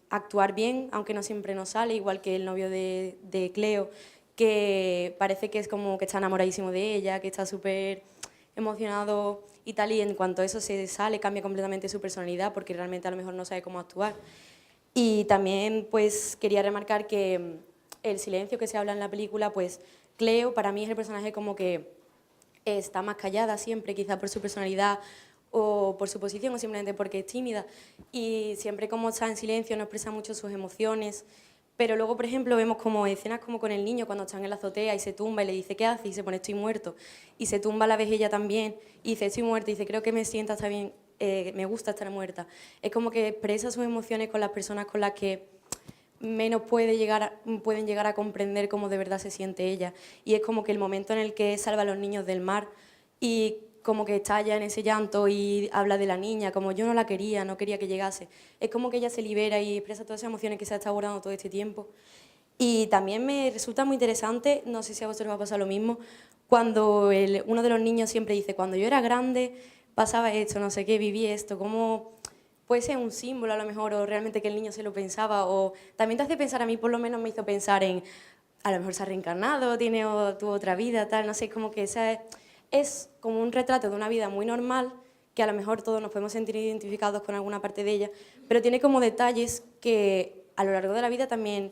actuar bien, aunque no siempre nos sale, igual que el novio de Cleo, que parece que es como que está enamoradísimo de ella, que está súper emocionado y tal, y en cuanto eso se sale cambia completamente su personalidad porque realmente a lo mejor no sabe cómo actuar. Y también pues quería remarcar que el silencio que se habla en la película, pues Cleo para mí es el personaje como que está más callada siempre, quizá por su personalidad o por su posición o simplemente porque es tímida y siempre como está en silencio no expresa mucho sus emociones. Pero luego, por ejemplo, vemos como escenas como con el niño cuando están en la azotea y se tumba y le dice ¿qué hace? Y se pone estoy muerto. Y se tumba a la vez ella también y dice estoy muerta y dice creo que me sienta está bien, me gusta estar muerta. Es como que expresa sus emociones con las personas con las que menos pueden llegar a comprender cómo de verdad se siente ella. Y es como que el momento en el que salva a los niños del mar y como que estalla en ese llanto y habla de la niña, como yo no la quería, no quería que llegase. Es como que ella se libera y expresa todas esas emociones que se ha estado guardando todo este tiempo. Y también me resulta muy interesante, no sé si a vosotros os va a pasar lo mismo, cuando uno de los niños siempre dice, cuando yo era grande pasaba esto, no sé qué, viví esto, como puede ser un símbolo a lo mejor, o realmente que el niño se lo pensaba, o también te hace pensar, a mí por lo menos me hizo pensar en, a lo mejor se ha reencarnado, tuvo otra vida, tal, no sé, como que esa es como un retrato de una vida muy normal, que a lo mejor todos nos podemos sentir identificados con alguna parte de ella, pero tiene como detalles que a lo largo de la vida también,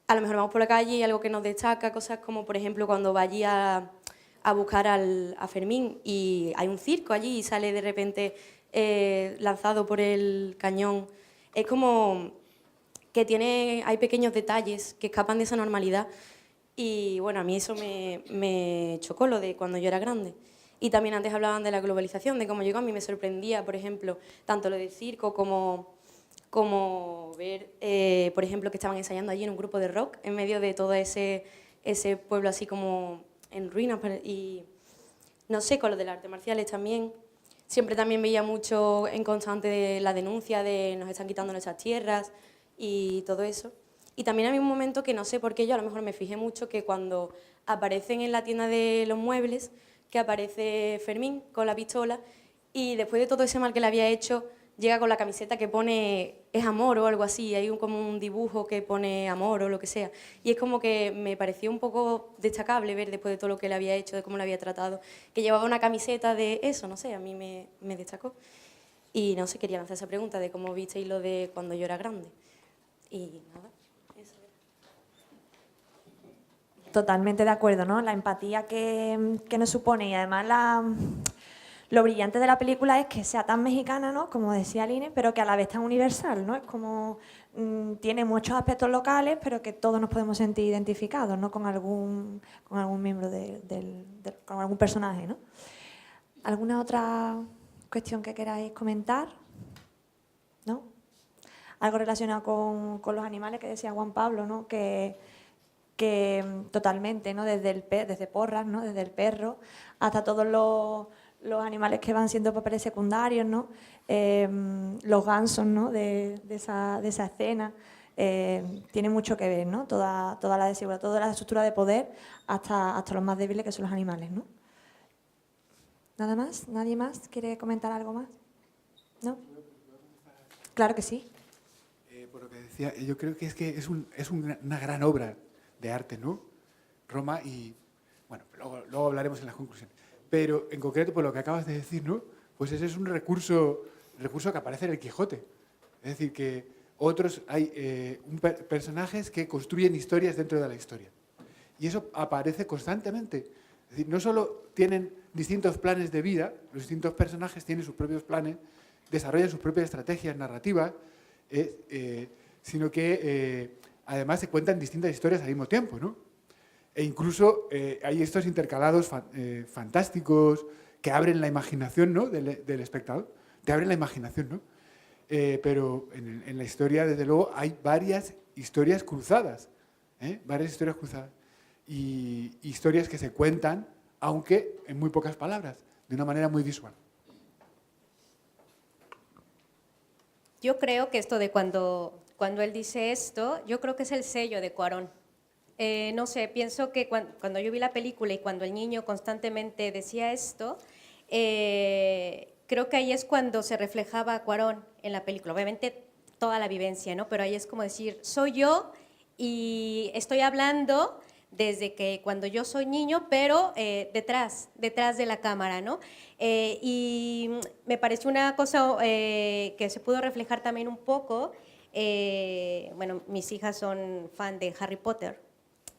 a lo mejor vamos por la calle y algo que nos destaca, cosas como por ejemplo cuando va allí a buscar a Fermín y hay un circo allí y sale de repente lanzado por el cañón. Es como que hay pequeños detalles que escapan de esa normalidad. Y bueno, a mí eso me chocó, lo de cuando yo era grande. Y también antes hablaban de la globalización, de cómo llegó. A mí me sorprendía, por ejemplo, tanto lo del circo como ver, por ejemplo, que estaban ensayando allí en un grupo de rock en medio de todo ese pueblo así como en ruinas. Y no sé, con lo del arte marciales también. Siempre también veía mucho en constante de la denuncia de nos están quitando nuestras tierras y todo eso. Y también había un momento que no sé por qué yo a lo mejor me fijé mucho que cuando aparecen en la tienda de los muebles, que aparece Fermín con la pistola y después de todo ese mal que le había hecho, llega con la camiseta que pone es amor o algo así, hay como un dibujo que pone amor o lo que sea. Y es como que me pareció un poco destacable ver después de todo lo que le había hecho, de cómo le había tratado, que llevaba una camiseta de eso, no sé, a mí me destacó. Y no sé, quería hacer esa pregunta de cómo visteis lo de cuando yo era grande. Y nada. Totalmente de acuerdo, ¿no? La empatía que nos supone y además lo brillante de la película es que sea tan mexicana, ¿no? Como decía Aline, pero que a la vez tan universal, ¿no? Es como tiene muchos aspectos locales, pero que todos nos podemos sentir identificados, ¿no? Con algún miembro con algún personaje, ¿no? ¿Alguna otra cuestión que queráis comentar? ¿No? Algo relacionado con los animales que decía Juan Pablo, ¿no? Que totalmente, ¿no? Desde Porras, ¿no? Desde el perro hasta todos los animales que van siendo papeles secundarios, ¿no? Los gansos, ¿no? de esa escena, tiene mucho que ver, ¿no? Toda la desigualdad, toda la estructura de poder hasta los más débiles que son los animales, ¿no? ¿Nada más? ¿Nadie más quiere comentar algo más? ¿No? Claro que sí. Por lo que decía, yo creo que es una gran obra de arte, ¿no? Roma, y Bueno, luego hablaremos en las conclusiones. Pero en concreto, por lo que acabas de decir, ¿no? Pues ese es un recurso que aparece en el Quijote. Es decir, que hay personajes que construyen historias dentro de la historia. Y eso aparece constantemente. Es decir, no solo tienen distintos planes de vida, los distintos personajes tienen sus propios planes, desarrollan sus propias estrategias narrativas, sino que además se cuentan distintas historias al mismo tiempo, ¿no? E incluso hay estos intercalados fantásticos que abren la imaginación, ¿no? del espectador, te abren la imaginación, ¿no? Pero en la historia, desde luego, hay varias historias cruzadas, varias historias cruzadas, y historias que se cuentan, aunque en muy pocas palabras, de una manera muy visual. Yo creo que esto de cuando él dice esto, yo creo que es el sello de Cuarón. No sé, pienso que cuando yo vi la película y cuando el niño constantemente decía esto, creo que ahí es cuando se reflejaba Cuarón en la película. Obviamente toda la vivencia, ¿no? Pero ahí es como decir, soy yo y estoy hablando desde que cuando yo soy niño, pero detrás de la cámara, ¿no? Y me pareció una cosa que se pudo reflejar también un poco. Bueno, mis hijas son fan de Harry Potter.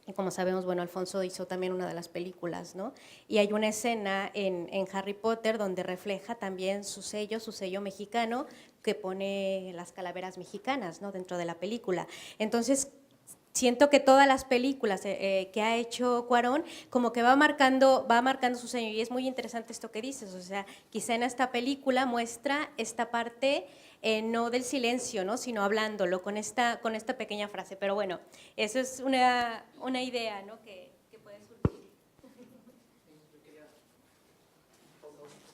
Y como sabemos, bueno, Alfonso hizo también una de las películas, ¿no? Y hay una escena en Harry Potter donde refleja también su sello mexicano, que pone las calaveras mexicanas, ¿no? Dentro de la película. Entonces, siento que todas las películas que ha hecho Cuarón como que va marcando su sello, y es muy interesante esto que dices, o sea, quizá en esta película muestra esta parte no del silencio, ¿no? Sino hablándolo con esta pequeña frase, pero bueno, eso es una idea, ¿no? que puede surgir.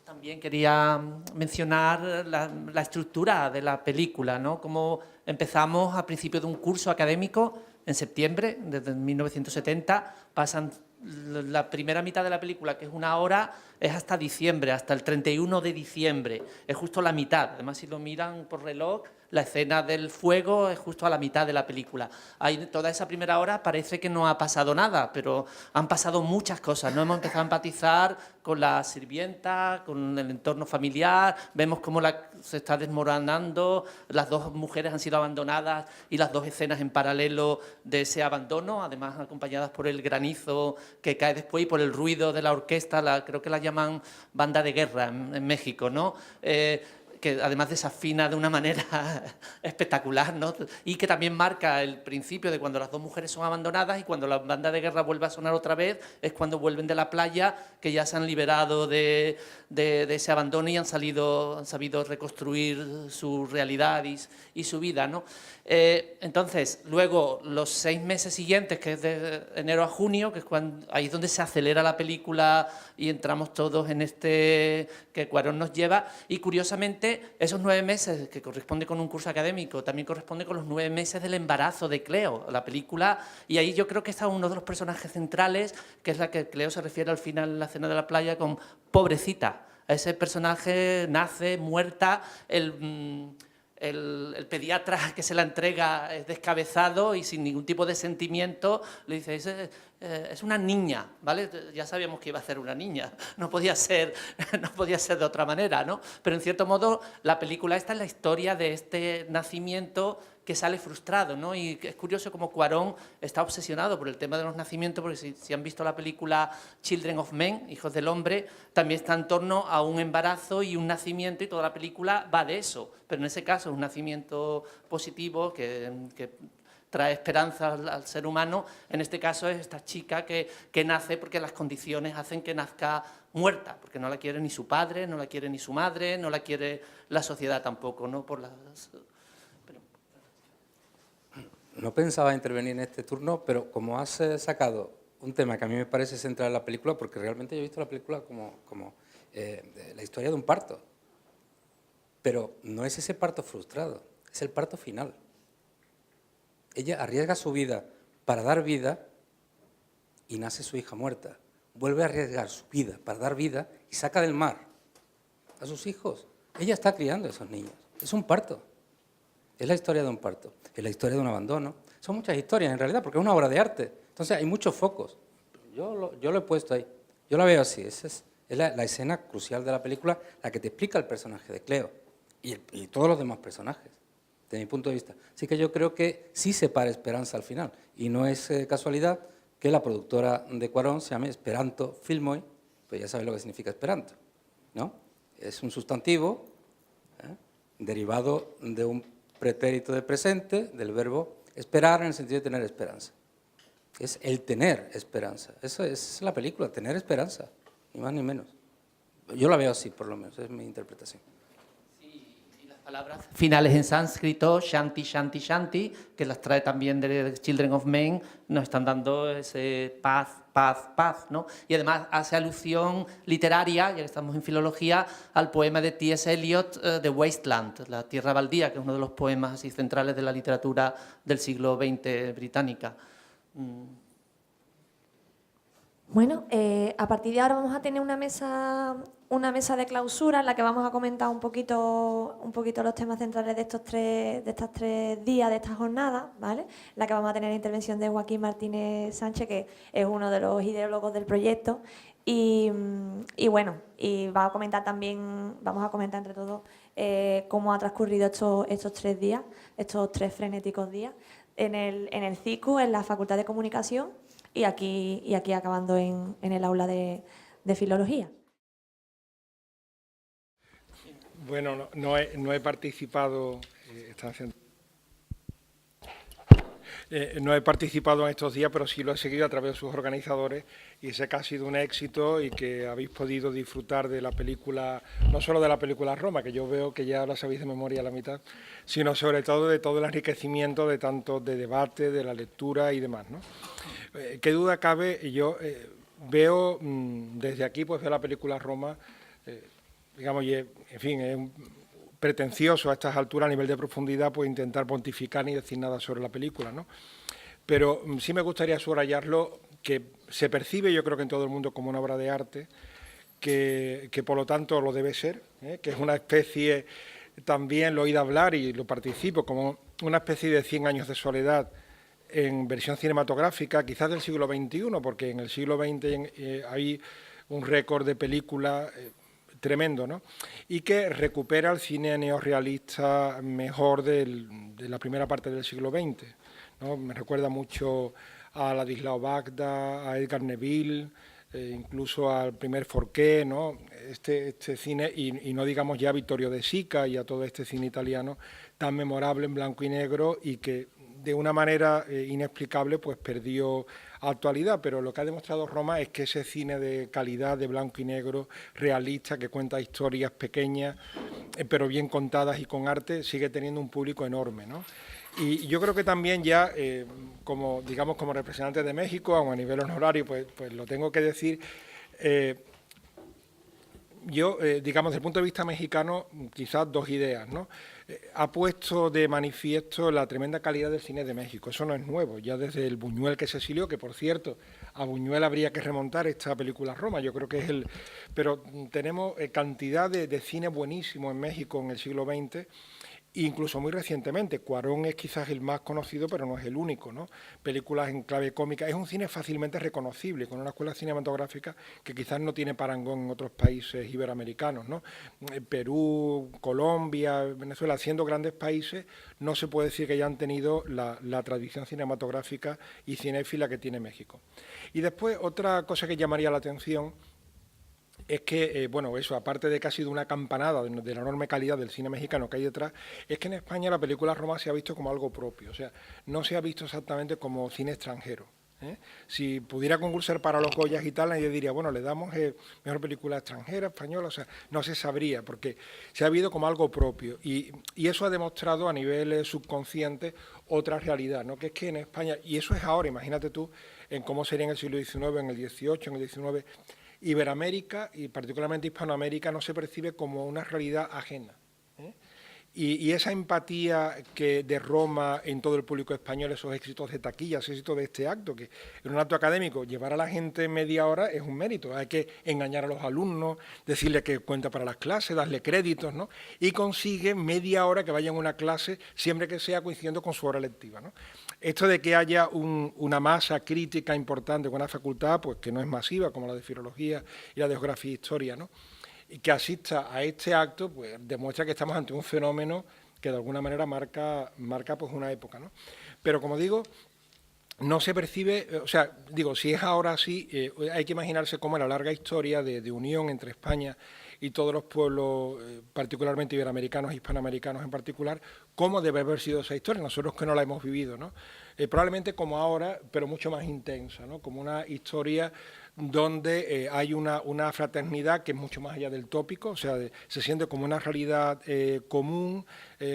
También quería mencionar la estructura de la película, ¿no? Cómo empezamos a principio de un curso académico en septiembre, desde 1970, pasan la primera mitad de la película, que es 1 hora, es hasta diciembre, hasta el 31 de diciembre, es justo la mitad. Además, si lo miran por reloj, la escena del fuego es justo a la mitad de la película. Ahí, toda esa primera hora parece que no ha pasado nada, pero han pasado muchas cosas, ¿no? Hemos empezado a empatizar con la sirvienta, con el entorno familiar, vemos cómo se está desmoronando, las dos mujeres han sido abandonadas y las dos escenas en paralelo de ese abandono, además acompañadas por el granizo que cae después y por el ruido de la orquesta, creo que la llaman banda de guerra en México, ¿no? Que además desafina de una manera espectacular, ¿no? Y que también marca el principio de cuando las dos mujeres son abandonadas y cuando la banda de guerra vuelve a sonar otra vez, es cuando vuelven de la playa, que ya se han liberado de ese abandono y han sabido reconstruir su realidad y su vida, ¿no? Entonces, luego, los 6 meses siguientes, que es de enero a junio, que es ahí es donde se acelera la película y entramos todos en este que Cuarón nos lleva, y curiosamente, esos 9 meses, que corresponde con un curso académico, también corresponde con los 9 meses del embarazo de Cleo, la película, y ahí yo creo que está uno de los personajes centrales, que es la que Cleo se refiere al final en la cena de la playa con pobrecita. Ese personaje nace muerta, el pediatra que se la entrega es descabezado y sin ningún tipo de sentimiento le dice, es una niña, ¿vale? Ya sabíamos que iba a ser una niña, no podía ser de otra manera, ¿no? Pero en cierto modo la película esta es la historia de este nacimiento que sale frustrado, ¿no? Y es curioso cómo Cuarón está obsesionado por el tema de los nacimientos, porque si han visto la película Children of Men, Hijos del Hombre, también está en torno a un embarazo y un nacimiento, y toda la película va de eso, pero en ese caso es un nacimiento positivo que trae esperanza al ser humano. En este caso es esta chica que nace porque las condiciones hacen que nazca muerta, porque no la quiere ni su padre, no la quiere ni su madre, no la quiere la sociedad tampoco, ¿no? No pensaba intervenir en este turno, pero como has sacado un tema que a mí me parece central en la película, porque realmente yo he visto la película como la historia de un parto, pero no es ese parto frustrado, es el parto final. Ella arriesga su vida para dar vida y nace su hija muerta. Vuelve a arriesgar su vida para dar vida y saca del mar a sus hijos. Ella está criando a esos niños. Es un parto. Es la historia de un parto. Es la historia de un abandono. Son muchas historias en realidad, porque es una obra de arte. Entonces hay muchos focos. Yo lo he puesto ahí. Yo la veo así. Esa es la escena crucial de la película, la que te explica el personaje de Cleo y todos los demás personajes, desde mi punto de vista. Así que yo creo que sí se para Esperanza al final. Y no es casualidad que la productora de Cuarón se llame Esperanto Filmoi, pues ya sabes lo que significa Esperanto, ¿no? Es un sustantivo derivado de un pretérito de presente, del verbo esperar, en el sentido de tener esperanza. Es el tener esperanza. Eso es la película, tener esperanza, ni más ni menos. Yo la veo así, por lo menos, es mi interpretación. Palabras finales en sánscrito, shanti, shanti, shanti, que las trae también de Children of Men, nos están dando ese paz, paz, paz, ¿no? Y además hace alusión literaria, ya que estamos en filología, al poema de T.S. Eliot, The Wasteland, La Tierra Baldía, que es uno de los poemas así centrales de la literatura del siglo XX británica. Bueno, a partir de ahora vamos a tener una mesa de clausura en la que vamos a comentar un poquito los temas centrales de estos tres días, de esta jornada, ¿vale? En la que vamos a tener la intervención de Joaquín Martínez Sánchez, que es uno de los ideólogos del proyecto, y bueno, y vamos a comentar entre todos cómo ha transcurrido estos 3 días, estos 3 frenéticos días, en el CICU, en la Facultad de Comunicación, y aquí acabando en el aula de Filología. Bueno, no he participado, no he participado en estos días, pero sí lo he seguido a través de sus organizadores y sé que ha sido un éxito y que habéis podido disfrutar de la película, no solo de la película Roma, que yo veo que ya la sabéis de memoria a la mitad, sino sobre todo de todo el enriquecimiento de tanto de debate, de la lectura y demás, ¿no? Qué duda cabe, yo veo desde aquí, pues veo la película Roma, digamos, y en fin, es pretencioso a estas alturas a nivel de profundidad pues intentar pontificar ni decir nada sobre la película, ¿no? Pero sí me gustaría subrayarlo, que se percibe, yo creo que en todo el mundo, como una obra de arte, que por lo tanto lo debe ser, que es una especie, también lo he oído hablar y lo participo, como una especie de 100 años de soledad en versión cinematográfica, quizás del siglo XXI, porque en el siglo XX hay un récord de películas tremendo, ¿no? Y que recupera el cine neorrealista mejor de la primera parte del siglo XX, ¿no? Me recuerda mucho a Ladislao Bagda, a Edgar Neville, incluso al primer Forqué, ¿no? Este cine, y no digamos ya a Vittorio De Sica y a todo este cine italiano tan memorable en blanco y negro y que de una manera inexplicable pues perdió actualidad, pero lo que ha demostrado Roma es que ese cine de calidad, de blanco y negro, realista, que cuenta historias pequeñas, pero bien contadas y con arte, sigue teniendo un público enorme, ¿no? Y yo creo que también ya, como representante de México, aun a nivel honorario, pues lo tengo que decir, yo, digamos, desde el punto de vista mexicano, quizás 2 ideas, ¿no? Ha puesto de manifiesto la tremenda calidad del cine de México. Eso no es nuevo, ya desde el Buñuel que se exilió, que por cierto, a Buñuel habría que remontar esta película Roma, yo creo que es Pero tenemos cantidad de cine buenísimo en México en el siglo XX, incluso muy recientemente. Cuarón es quizás el más conocido, pero no es el único, ¿no? Películas en clave cómica. Es un cine fácilmente reconocible, con una escuela cinematográfica que quizás no tiene parangón en otros países iberoamericanos, ¿no? Perú, Colombia, Venezuela, siendo grandes países, no se puede decir que hayan tenido la tradición cinematográfica y cinéfila que tiene México. Y después, otra cosa que llamaría la atención es que, bueno, eso, aparte de que ha sido una campanada de la enorme calidad del cine mexicano que hay detrás, es que en España la película Roma se ha visto como algo propio, o sea, no se ha visto exactamente como cine extranjero. Si pudiera concursar para los Goyas y tal, yo diría, bueno, le damos mejor película extranjera, española, o sea, no se sabría, porque se ha visto como algo propio. Y eso ha demostrado a nivel subconsciente otra realidad, ¿no? Que es que en España, y eso es ahora, imagínate tú, en cómo sería en el siglo XIX, en el XVIII, en el XIX, Iberoamérica y particularmente Hispanoamérica no se percibe como una realidad ajena. Y esa empatía que de Roma en todo el público español, esos éxitos de taquilla, ese éxito de este acto, que en un acto académico llevar a la gente media hora es un mérito. Hay que engañar a los alumnos, decirle que cuenta para las clases, darle créditos, ¿no? Y consigue media hora que vayan a una clase siempre que sea coincidiendo con su hora lectiva, ¿no? Esto de que haya una masa crítica importante con una facultad, pues que no es masiva, como la de Filología y la de Geografía e Historia, ¿no? Y que asista a este acto, pues demuestra que estamos ante un fenómeno que de alguna manera marca pues una época, ¿no? Pero como digo, no se percibe, o sea, digo, si es ahora así, hay que imaginarse cómo en la larga historia de unión entre España y todos los pueblos, particularmente iberoamericanos, hispanoamericanos en particular, cómo debe haber sido esa historia, nosotros que no la hemos vivido, ¿no? Probablemente como ahora, pero mucho más intensa, ¿no? Como una historia donde hay una fraternidad que es mucho más allá del tópico, o sea, se siente como una realidad común,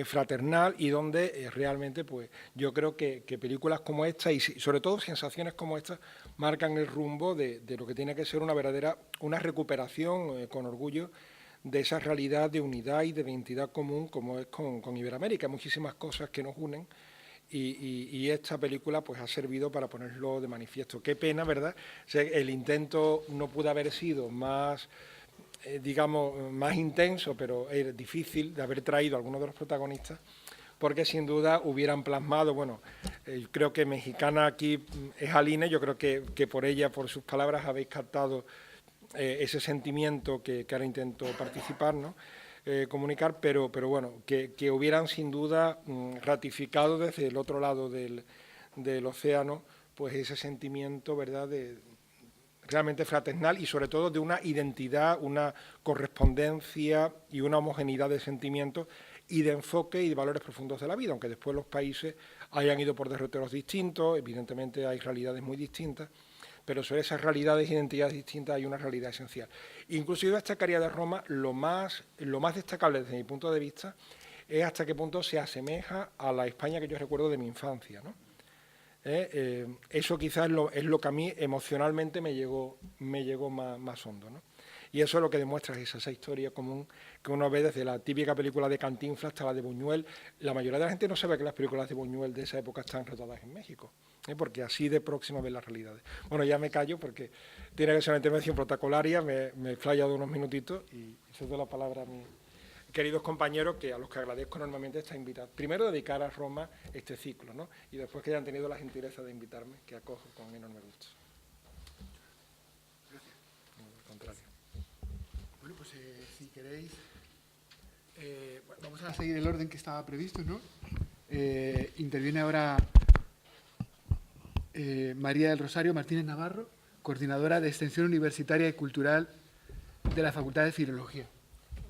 fraternal, y donde realmente, pues, yo creo que películas como esta y sobre todo sensaciones como esta marcan el rumbo de lo que tiene que ser una recuperación con orgullo de esa realidad de unidad y de identidad común como es con Iberoamérica. Hay muchísimas cosas que nos unen. Y esta película pues ha servido para ponerlo de manifiesto. Qué pena, ¿verdad? O sea, el intento no pudo haber sido más, digamos, más intenso, pero es difícil de haber traído a algunos de los protagonistas, porque sin duda hubieran plasmado, bueno, creo que mexicana aquí es Aline, yo creo que por ella, por sus palabras, habéis captado ese sentimiento que ahora intento participar, ¿no? Comunicar, pero bueno, que hubieran sin duda ratificado desde el otro lado del océano, pues ese sentimiento, ¿verdad?, realmente fraternal y sobre todo de una identidad, una correspondencia y una homogeneidad de sentimientos y de enfoque y de valores profundos de la vida, aunque después los países hayan ido por derroteros distintos, evidentemente hay realidades muy distintas, pero sobre esas realidades e identidades distintas hay una realidad esencial. Incluso yo destacaría de Roma lo más destacable desde mi punto de vista es hasta qué punto se asemeja a la España que yo recuerdo de mi infancia, ¿no? Eso quizás es lo que a mí emocionalmente me llegó más hondo, ¿no? Y eso es lo que demuestra esa historia común que uno ve desde la típica película de Cantinflas hasta la de Buñuel. La mayoría de la gente no sabe que las películas de Buñuel de esa época están rodadas en México, porque así de próxima ven las realidades. Bueno, ya me callo porque tiene que ser una intervención protocolaria, me he flayado unos minutitos y cedo la palabra a mis queridos compañeros, a los que agradezco enormemente esta invitación. Primero, dedicar a Roma este ciclo, ¿no? Y después que hayan tenido la gentileza de invitarme, que acojo con enorme gusto. Gracias. Al contrario. Bueno, pues si queréis, vamos a seguir el orden que estaba previsto, ¿no? Interviene ahora María del Rosario Martínez Navarro, coordinadora de Extensión Universitaria y Cultural de la Facultad de Filología.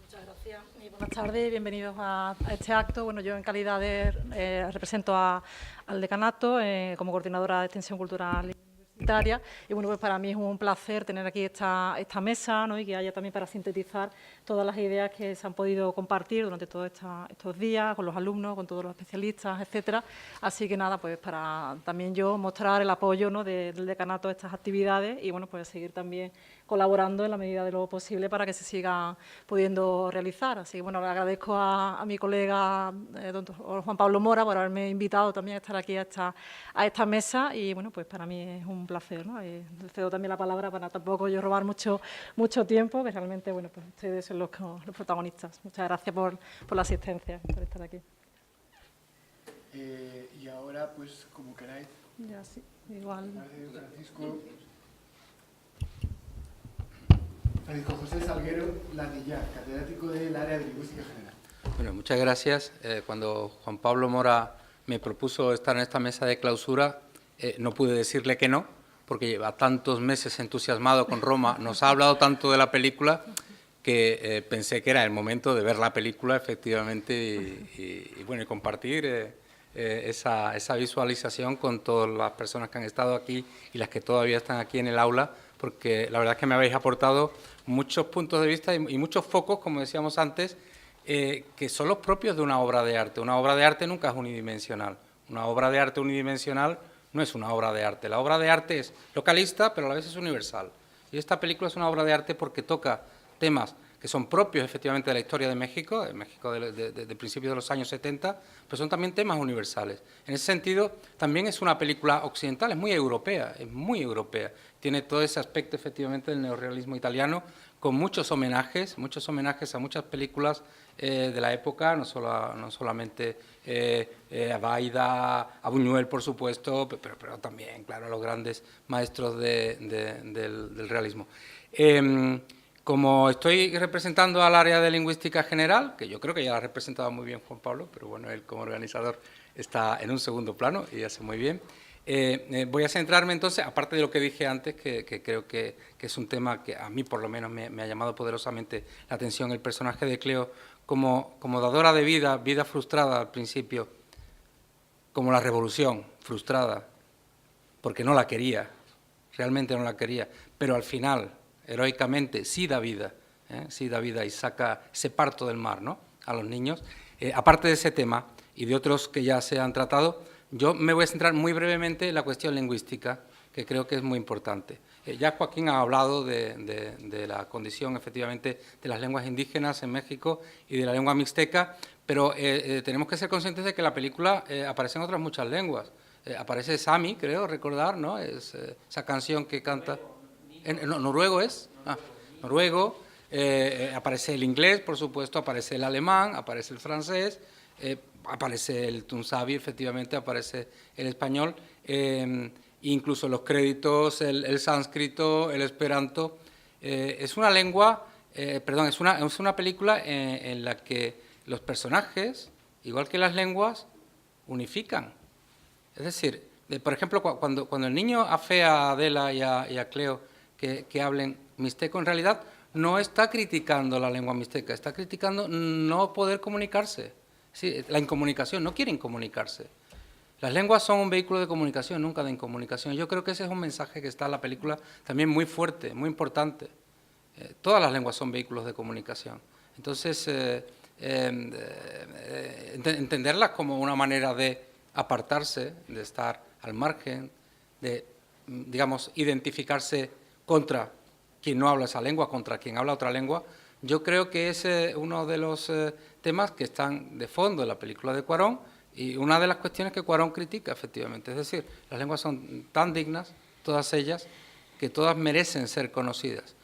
Muchas gracias y buenas tardes, bienvenidos a este acto. Bueno, yo en calidad de represento al decanato como coordinadora de Extensión Cultural universitaria y bueno, pues para mí es un placer tener aquí esta mesa, ¿no? Y que haya también para sintetizar todas las ideas que se han podido compartir durante todos estos días con los alumnos, con todos los especialistas, etcétera. Así que nada, pues para también yo mostrar el apoyo, ¿no?, del decanato a estas actividades y bueno, pues seguir también colaborando en la medida de lo posible para que se sigan pudiendo realizar. Así que bueno, le agradezco a mi colega doctor Juan Pablo Mora por haberme invitado también a estar aquí a esta mesa y bueno, pues para mí es un placer, ¿no? Le cedo también la palabra para tampoco yo robar mucho tiempo, que realmente bueno, pues ustedes son los protagonistas. Muchas gracias por la asistencia, por estar aquí. Y ahora, pues, como queráis. Ya sí, igual. Francisco José Salguero Ladillar, catedrático del área de Lingüística General. Bueno, muchas gracias. Cuando Juan Pablo Mora me propuso estar en esta mesa de clausura, no pude decirle que no, porque lleva tantos meses entusiasmado con Roma, nos ha hablado tanto de la película que pensé que era el momento de ver la película efectivamente y bueno, y compartir esa visualización con todas las personas que han estado aquí y las que todavía están aquí en el aula, porque la verdad es que me habéis aportado muchos puntos de vista y muchos focos, como decíamos antes, que son los propios de una obra de arte. Una obra de arte nunca es unidimensional. Una obra de arte unidimensional no es una obra de arte. La obra de arte es localista, pero a la vez es universal. Y esta película es una obra de arte porque toca temas que son propios efectivamente de la historia de México de principios de los años 70, pero son también temas universales. En ese sentido, también es una película occidental, es muy europea, tiene todo ese aspecto efectivamente del neorrealismo italiano, con muchos homenajes a muchas películas de la época, no solamente a Baida, a Buñuel, por supuesto, pero también, claro, a los grandes maestros del realismo. Como estoy representando al área de lingüística general, que yo creo que ya la ha representado muy bien Juan Pablo, pero bueno, él como organizador está en un segundo plano y hace muy bien. Voy a centrarme entonces, aparte de lo que dije antes, que creo que es un tema que a mí por lo menos me ha llamado poderosamente la atención, el personaje de Cleo como dadora de vida frustrada al principio, como la revolución frustrada, porque no la quería, realmente no la quería, pero al final, heroicamente, sí da vida y saca ese parto del mar, ¿no?, a los niños. Aparte de ese tema y de otros que ya se han tratado, yo me voy a centrar muy brevemente en la cuestión lingüística, que creo que es muy importante. Ya Joaquín ha hablado de la condición, efectivamente, de las lenguas indígenas en México y de la lengua mixteca, pero tenemos que ser conscientes de que en la película aparecen otras muchas lenguas. Aparece Sami, creo recordar, ¿no?, es esa canción que canta... ¿Noruego es? Noruego. Aparece el inglés, por supuesto, aparece el alemán, aparece el francés, aparece el tunsabi, efectivamente, aparece el español, incluso los créditos, el sánscrito, el esperanto. Es una lengua, es una película en la que los personajes, igual que las lenguas, unifican. Es decir, por ejemplo, cuando el niño afea a Adela y a Cleo que hablen mixteco, en realidad no está criticando la lengua mixteca, está criticando no poder comunicarse. Sí, la incomunicación, no quieren comunicarse. Las lenguas son un vehículo de comunicación, nunca de incomunicación. Yo creo que ese es un mensaje que está en la película también muy fuerte, muy importante. Todas las lenguas son vehículos de comunicación. Entonces, entenderlas como una manera de apartarse, de estar al margen, de, digamos, identificarse contra quien no habla esa lengua, contra quien habla otra lengua, yo creo que es uno de los temas que están de fondo en la película de Cuarón y una de las cuestiones que Cuarón critica, efectivamente. Es decir, las lenguas son tan dignas, todas ellas, que todas merecen ser conocidas.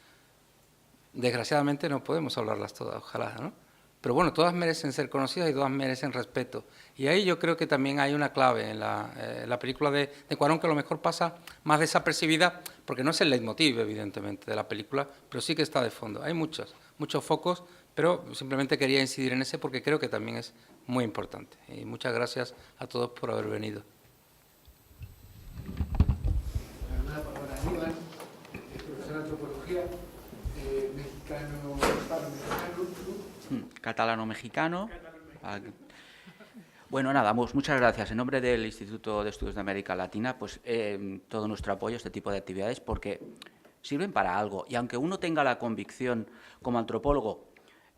Desgraciadamente no podemos hablarlas todas, ojalá, ¿no? Pero bueno, todas merecen ser conocidas y todas merecen respeto. Y ahí yo creo que también hay una clave en la película de Cuarón, que a lo mejor pasa más desapercibida, porque no es el leitmotiv, evidentemente, de la película, pero sí que está de fondo. Hay muchos focos, pero simplemente quería incidir en ese porque creo que también es muy importante. Y muchas gracias a todos por haber venido. Aníbal, profesor de antropología, Catalano-mexicano. Bueno, nada, muchas gracias. En nombre del Instituto de Estudios de América Latina, pues todo nuestro apoyo a este tipo de actividades porque sirven para algo. Y aunque uno tenga la convicción como antropólogo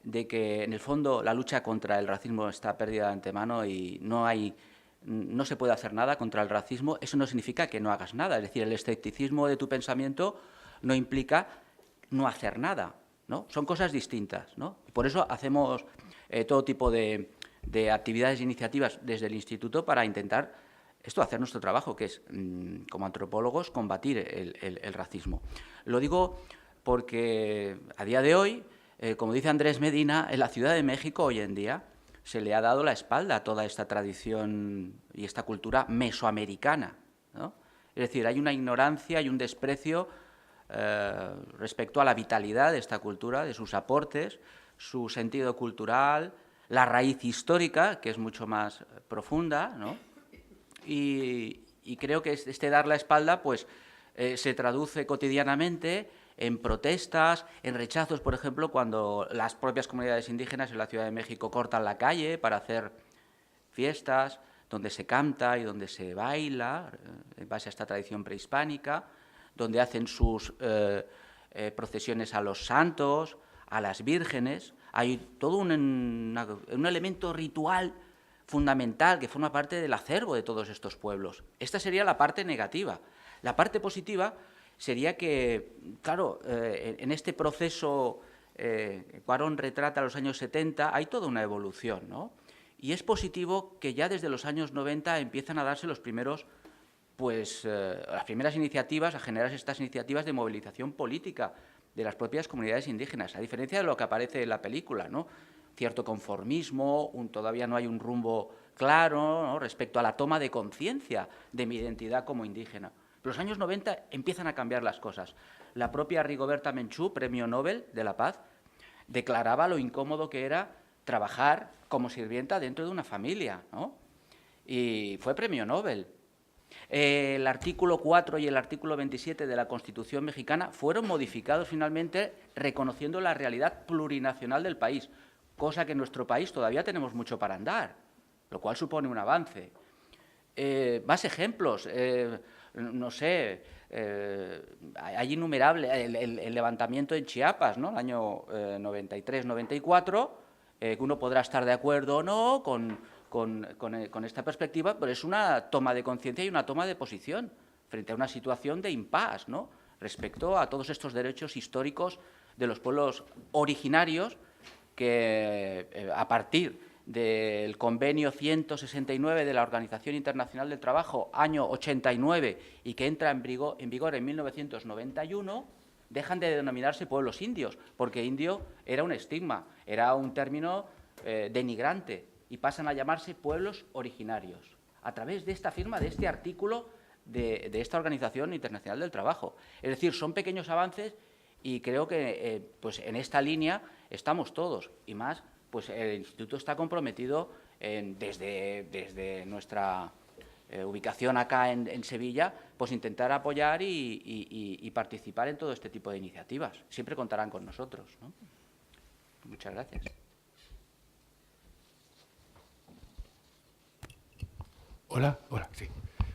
de que en el fondo la lucha contra el racismo está perdida de antemano y no se puede hacer nada contra el racismo, eso no significa que no hagas nada. Es decir, el escepticismo de tu pensamiento no implica no hacer nada, ¿no? Son cosas distintas, ¿no? Por eso hacemos todo tipo de actividades e iniciativas desde el Instituto para intentar hacer nuestro trabajo, que es, como antropólogos, combatir el racismo. Lo digo porque a día de hoy, como dice Andrés Medina, en la Ciudad de México hoy en día se le ha dado la espalda a toda esta tradición y esta cultura mesoamericana, ¿no? Es decir, hay una ignorancia y un desprecio respecto a la vitalidad de esta cultura, de sus aportes, su sentido cultural, la raíz histórica, que es mucho más profunda, ¿no? Y creo que este dar la espalda pues, se traduce cotidianamente en protestas, en rechazos, por ejemplo, cuando las propias comunidades indígenas en la Ciudad de México cortan la calle para hacer fiestas, donde se canta y donde se baila, en base a esta tradición prehispánica, donde hacen sus procesiones a los santos, a las vírgenes. Hay todo un elemento ritual fundamental que forma parte del acervo de todos estos pueblos. Esta sería la parte negativa. La parte positiva sería que, claro, en este proceso Cuarón retrata los años 70, hay toda una evolución, ¿no? Y es positivo que ya desde los años 90 empiezan a darse los primeros, las primeras iniciativas, a generar estas iniciativas de movilización política de las propias comunidades indígenas, a diferencia de lo que aparece en la película, ¿no? Cierto conformismo, todavía no hay un rumbo claro, ¿no?, respecto a la toma de conciencia de mi identidad como indígena. Pero los años 90 empiezan a cambiar las cosas. La propia Rigoberta Menchú, Premio Nobel de la Paz, declaraba lo incómodo que era trabajar como sirvienta dentro de una familia, ¿no? Y fue Premio Nobel. El artículo 4 y el artículo 27 de la Constitución mexicana fueron modificados finalmente reconociendo la realidad plurinacional del país, cosa que en nuestro país todavía tenemos mucho para andar, lo cual supone un avance. Más ejemplos, no sé, hay innumerables, el levantamiento en Chiapas, ¿no?, el año 93-94, que uno podrá estar de acuerdo o no con esta perspectiva, pero es una toma de conciencia y una toma de posición frente a una situación de impasse, ¿no?, respecto a todos estos derechos históricos de los pueblos originarios que, a partir del convenio 169 de la Organización Internacional del Trabajo, año 89, y que entra en vigor en 1991, dejan de denominarse pueblos indios, porque indio era un estigma, era un término denigrante, y pasan a llamarse pueblos originarios, a través de esta firma, de este artículo de esta Organización Internacional del Trabajo. Es decir, son pequeños avances y creo que pues en esta línea estamos todos, y más, pues el Instituto está comprometido desde nuestra ubicación acá en Sevilla, pues intentar apoyar y participar en todo este tipo de iniciativas. Siempre contarán con nosotros, ¿no? Muchas gracias. Hola, sí.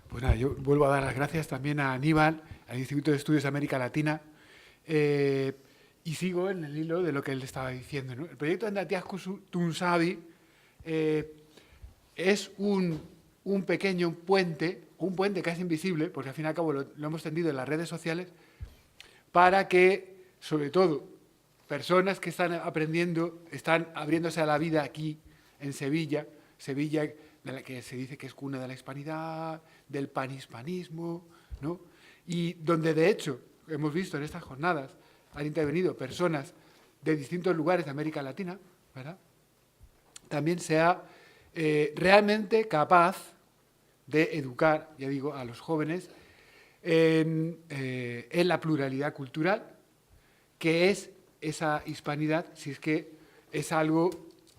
Pues nada, yo vuelvo a dar las gracias también a Aníbal, al Instituto de Estudios de América Latina, y sigo en el hilo de lo que él estaba diciendo, ¿no? El proyecto Andatiasco Tunsavi es un pequeño puente casi invisible, porque al fin y al cabo lo hemos tendido en las redes sociales, para que, sobre todo, personas que están aprendiendo, están abriéndose a la vida aquí, en Sevilla, de la que se dice que es cuna de la hispanidad, del panhispanismo, ¿no? Y donde, de hecho, hemos visto en estas jornadas, han intervenido personas de distintos lugares de América Latina, ¿verdad? También sea realmente capaz de educar, ya digo, a los jóvenes en la pluralidad cultural, que es esa hispanidad, si es que es algo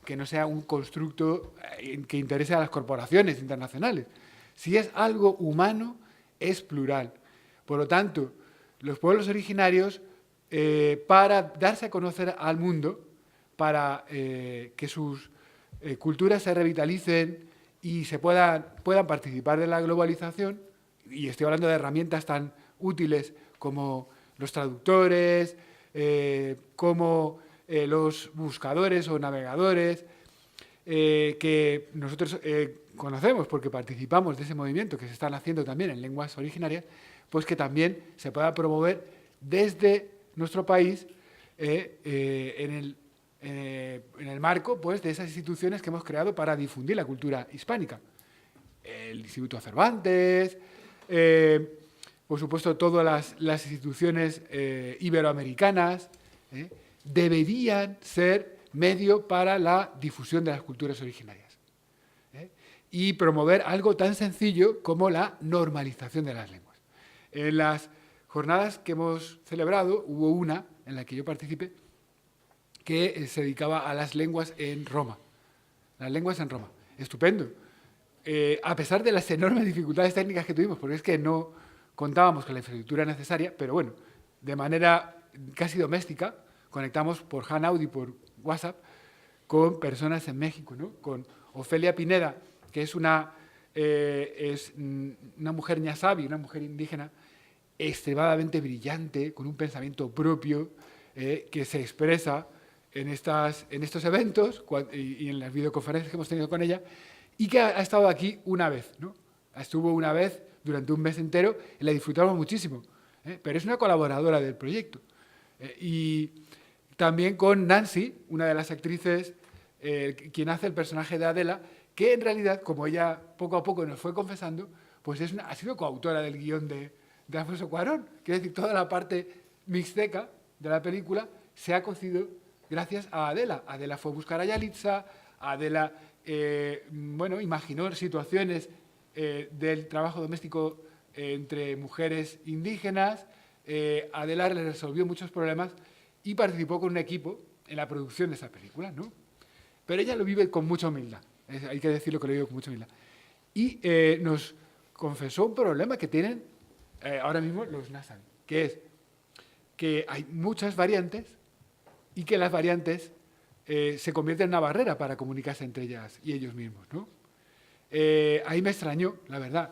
que no sea un constructo que interese a las corporaciones internacionales. Si es algo humano, es plural. Por lo tanto, los pueblos originarios, para darse a conocer al mundo, para que sus culturas se revitalicen y se puedan participar de la globalización, y estoy hablando de herramientas tan útiles como los traductores, como los buscadores o navegadores, que nosotros conocemos porque participamos de ese movimiento que se están haciendo también en lenguas originarias, pues que también se pueda promover desde nuestro país en el marco, pues, de esas instituciones que hemos creado para difundir la cultura hispánica. El Instituto Cervantes, por supuesto, todas las instituciones iberoamericanas, deberían ser medio para la difusión de las culturas originarias, y promover algo tan sencillo como la normalización de las lenguas. En las jornadas que hemos celebrado, hubo una en la que yo participé que se dedicaba a las lenguas en Roma. Las lenguas en Roma. Estupendo. A pesar de las enormes dificultades técnicas que tuvimos, porque es que no contábamos con la infraestructura necesaria, pero bueno, de manera casi doméstica, conectamos por Hanout y por WhatsApp con personas en México, ¿no? Con Ofelia Pineda, que es una mujer ñasabi, una mujer indígena extremadamente brillante, con un pensamiento propio, que se expresa en estos eventos y en las videoconferencias que hemos tenido con ella, y que ha estado aquí una vez, ¿no? Estuvo una vez durante un mes entero y la disfrutamos muchísimo, pero es una colaboradora del proyecto. Y también con Nancy, una de las actrices, quien hace el personaje de Adela, que en realidad, como ella poco a poco nos fue confesando, pues ha sido coautora del guión de Alfonso Cuarón. Quiere decir, toda la parte mixteca de la película se ha cocido gracias a Adela. Adela fue a buscar a Yalitza, Adela imaginó situaciones del trabajo doméstico entre mujeres indígenas, Adela le resolvió muchos problemas y participó con un equipo en la producción de esa película, ¿no? Pero ella lo vive con mucha humildad, hay que decirlo que lo vive con mucha humildad. Y nos confesó un problema que tienen ahora mismo los Nasan, que es que hay muchas variantes y que las variantes se convierten en una barrera para comunicarse entre ellas y ellos mismos, ¿no? Ahí me extrañó, la verdad,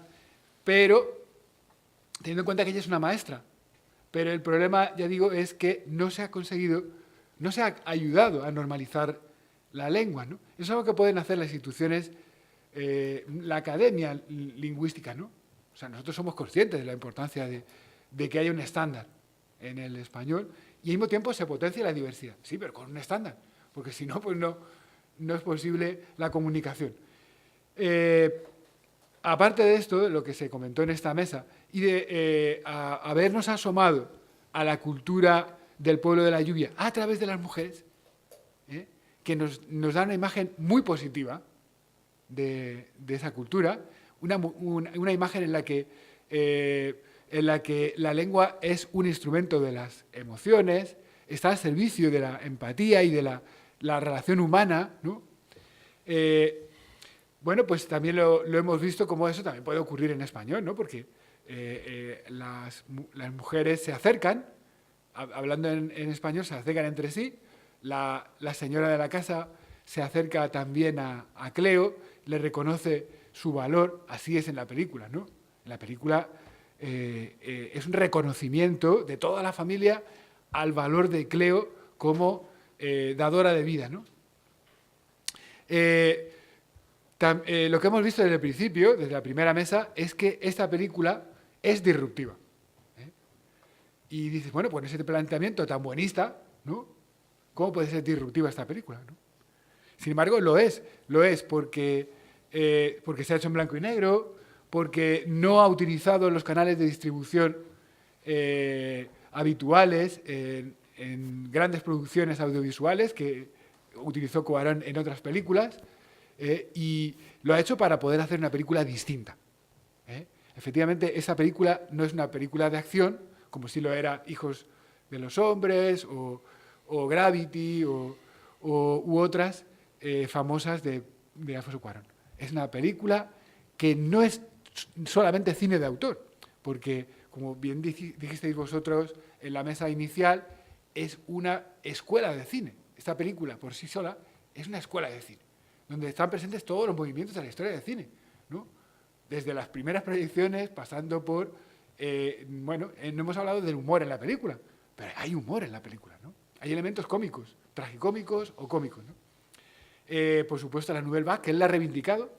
pero teniendo en cuenta que ella es una maestra, pero el problema, ya digo, es que no se ha conseguido, no se ha ayudado a normalizar la lengua, ¿no? Eso es algo que pueden hacer las instituciones, la academia lingüística, ¿no? O sea, nosotros somos conscientes de la importancia de que haya un estándar en el español y al mismo tiempo se potencia la diversidad. Sí, pero con un estándar, porque si no, pues no es posible la comunicación. Aparte de esto, lo que se comentó en esta mesa, y de habernos asomado a la cultura del pueblo de la lluvia a través de las mujeres, que nos da una imagen muy positiva de esa cultura, una imagen en la que la lengua es un instrumento de las emociones, está al servicio de la empatía y de la relación humana, ¿no? Bueno, pues también lo hemos visto como eso también puede ocurrir en español, ¿no? Porque las mujeres se acercan, hablando en español, se acercan entre sí, la señora de la casa se acerca también a Cleo, le reconoce su valor, así es en la película, ¿no? En la película es un reconocimiento de toda la familia al valor de Cleo como dadora de vida, ¿no? Lo que hemos visto desde el principio, desde la primera mesa, es que esta película es disruptiva. Y dices, bueno, pues ese planteamiento tan buenista, ¿no? ¿Cómo puede ser disruptiva esta película, ¿no? Sin embargo, lo es porque se ha hecho en blanco y negro, porque no ha utilizado los canales de distribución habituales en grandes producciones audiovisuales que utilizó Cuarón en otras películas, y lo ha hecho para poder hacer una película distinta. Efectivamente, esa película no es una película de acción, como si lo era Hijos de los Hombres o Gravity u otras famosas de Alfonso Cuarón. Es una película que no es solamente cine de autor, porque, como bien dijisteis vosotros en la mesa inicial, es una escuela de cine. Esta película, por sí sola, es una escuela de cine, donde están presentes todos los movimientos de la historia del cine, ¿no? Desde las primeras proyecciones, pasando por... no hemos hablado del humor en la película, pero hay humor en la película, ¿no? Hay elementos cómicos, tragicómicos o cómicos, ¿no? Por supuesto, la Nouvelle Vague, que él la ha reivindicado.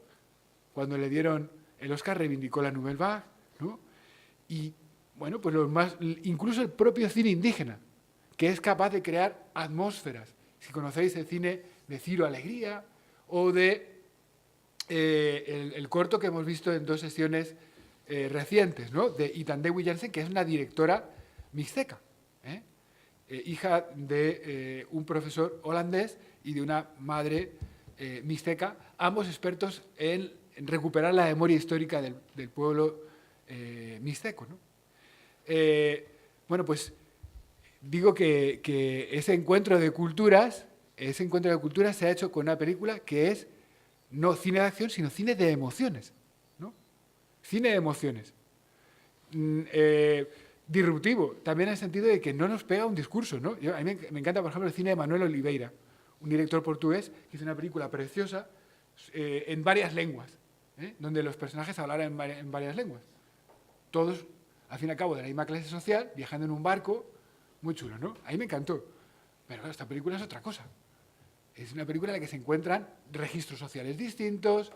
Cuando le dieron el Oscar, reivindicó la Nouvelle Vague, ¿no? Y, bueno, pues incluso el propio cine indígena, que es capaz de crear atmósferas. Si conocéis el cine de Ciro Alegría o de el corto que hemos visto en 2 sesiones recientes, ¿no? De Itandewi Jansen, que es una directora mixteca, hija de un profesor holandés y de una madre mixteca, ambos expertos en recuperar la memoria histórica del pueblo mixteco, ¿no? Bueno, pues digo que ese encuentro de culturas se ha hecho con una película que es no cine de acción, sino cine de emociones, ¿no? Cine de emociones. Disruptivo, también en el sentido de que no nos pega un discurso, ¿no? A mí me encanta, por ejemplo, el cine de Manuel Oliveira, un director portugués que hizo una película preciosa en varias lenguas, donde los personajes hablaran en varias lenguas. Todos, al fin y al cabo, de la misma clase social, viajando en un barco, muy chulo, ¿no? A mí me encantó. Pero claro, esta película es otra cosa. Es una película en la que se encuentran registros sociales distintos,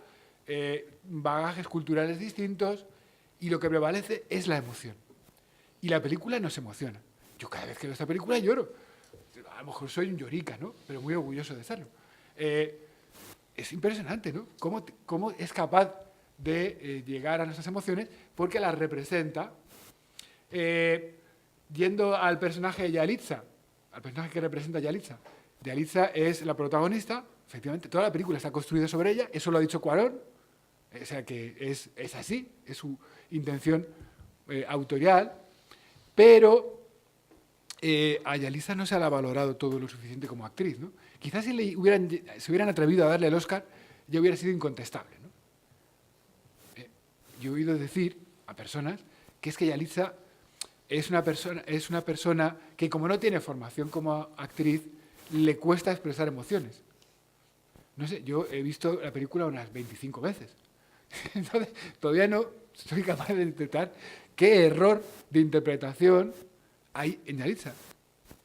bagajes culturales distintos, y lo que prevalece es la emoción. Y la película nos emociona. Yo cada vez que veo esta película lloro, a lo mejor soy un llorica, ¿no? Pero muy orgulloso de serlo. Es impresionante, ¿no? Cómo es capaz de llegar a nuestras emociones porque las representa. Yendo al personaje de Yalitza, al personaje que representa a Yalitza. Yalitza es la protagonista, efectivamente, toda la película está construida sobre ella, eso lo ha dicho Cuarón, o sea que es así, es su intención autorial, pero a Yalitza no se la ha valorado todo lo suficiente como actriz, ¿no? Quizás si se hubieran atrevido a darle el Oscar, ya hubiera sido incontestable, ¿no? Yo he oído decir a personas que es que Yalitza es una persona que, como no tiene formación como actriz, le cuesta expresar emociones. No sé, yo he visto la película unas 25 veces. Entonces, todavía no soy capaz de detectar qué error de interpretación hay en Yalitza.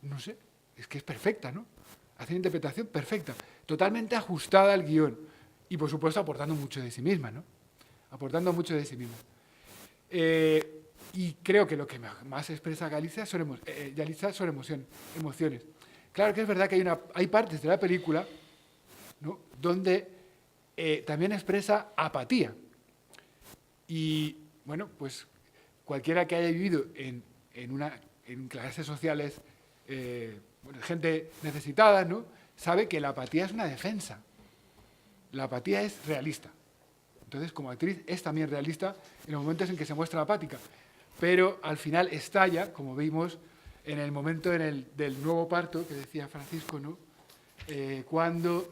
No sé, es que es perfecta, ¿no? Hace una interpretación perfecta, totalmente ajustada al guión. Y, por supuesto, aportando mucho de sí misma, ¿no? Aportando mucho de sí misma. Y creo que lo que más expresa Yalitza son emociones. Claro que es verdad que hay partes de la película, ¿no?, donde también expresa apatía. Y, bueno, pues cualquiera que haya vivido en clases sociales, gente necesitada, ¿no?, sabe que la apatía es una defensa. La apatía es realista. Entonces, como actriz, es también realista en los momentos en que se muestra apática. Pero al final estalla, como vimos, en el momento del nuevo parto, que decía Francisco, ¿no?, cuando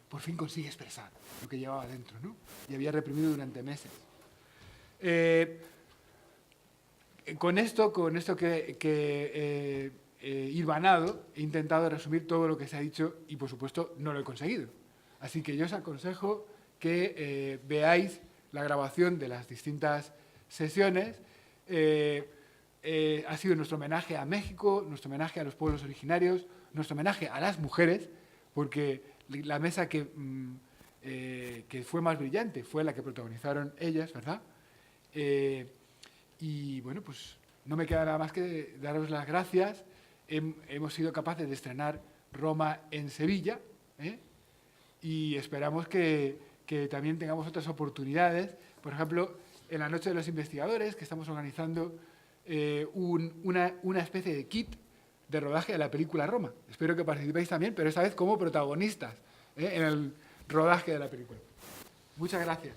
por fin consigue expresar lo que llevaba dentro, ¿no?, y había reprimido durante meses. Con esto que hilvanado, he intentado resumir todo lo que se ha dicho y, por supuesto, no lo he conseguido. Así que yo os aconsejo que veáis la grabación de las distintas sesiones. Ha sido nuestro homenaje a México, nuestro homenaje a los pueblos originarios, nuestro homenaje a las mujeres, porque la mesa que fue más brillante fue la que protagonizaron ellas, ¿verdad? Y bueno, pues no me queda nada más que daros las gracias. Hemos sido capaces de estrenar Roma en Sevilla, y esperamos que también tengamos otras oportunidades. Por ejemplo, en la Noche de los Investigadores, que estamos organizando una especie de kit de rodaje de la película Roma. Espero que participéis también, pero esta vez como protagonistas en el rodaje de la película. Muchas gracias.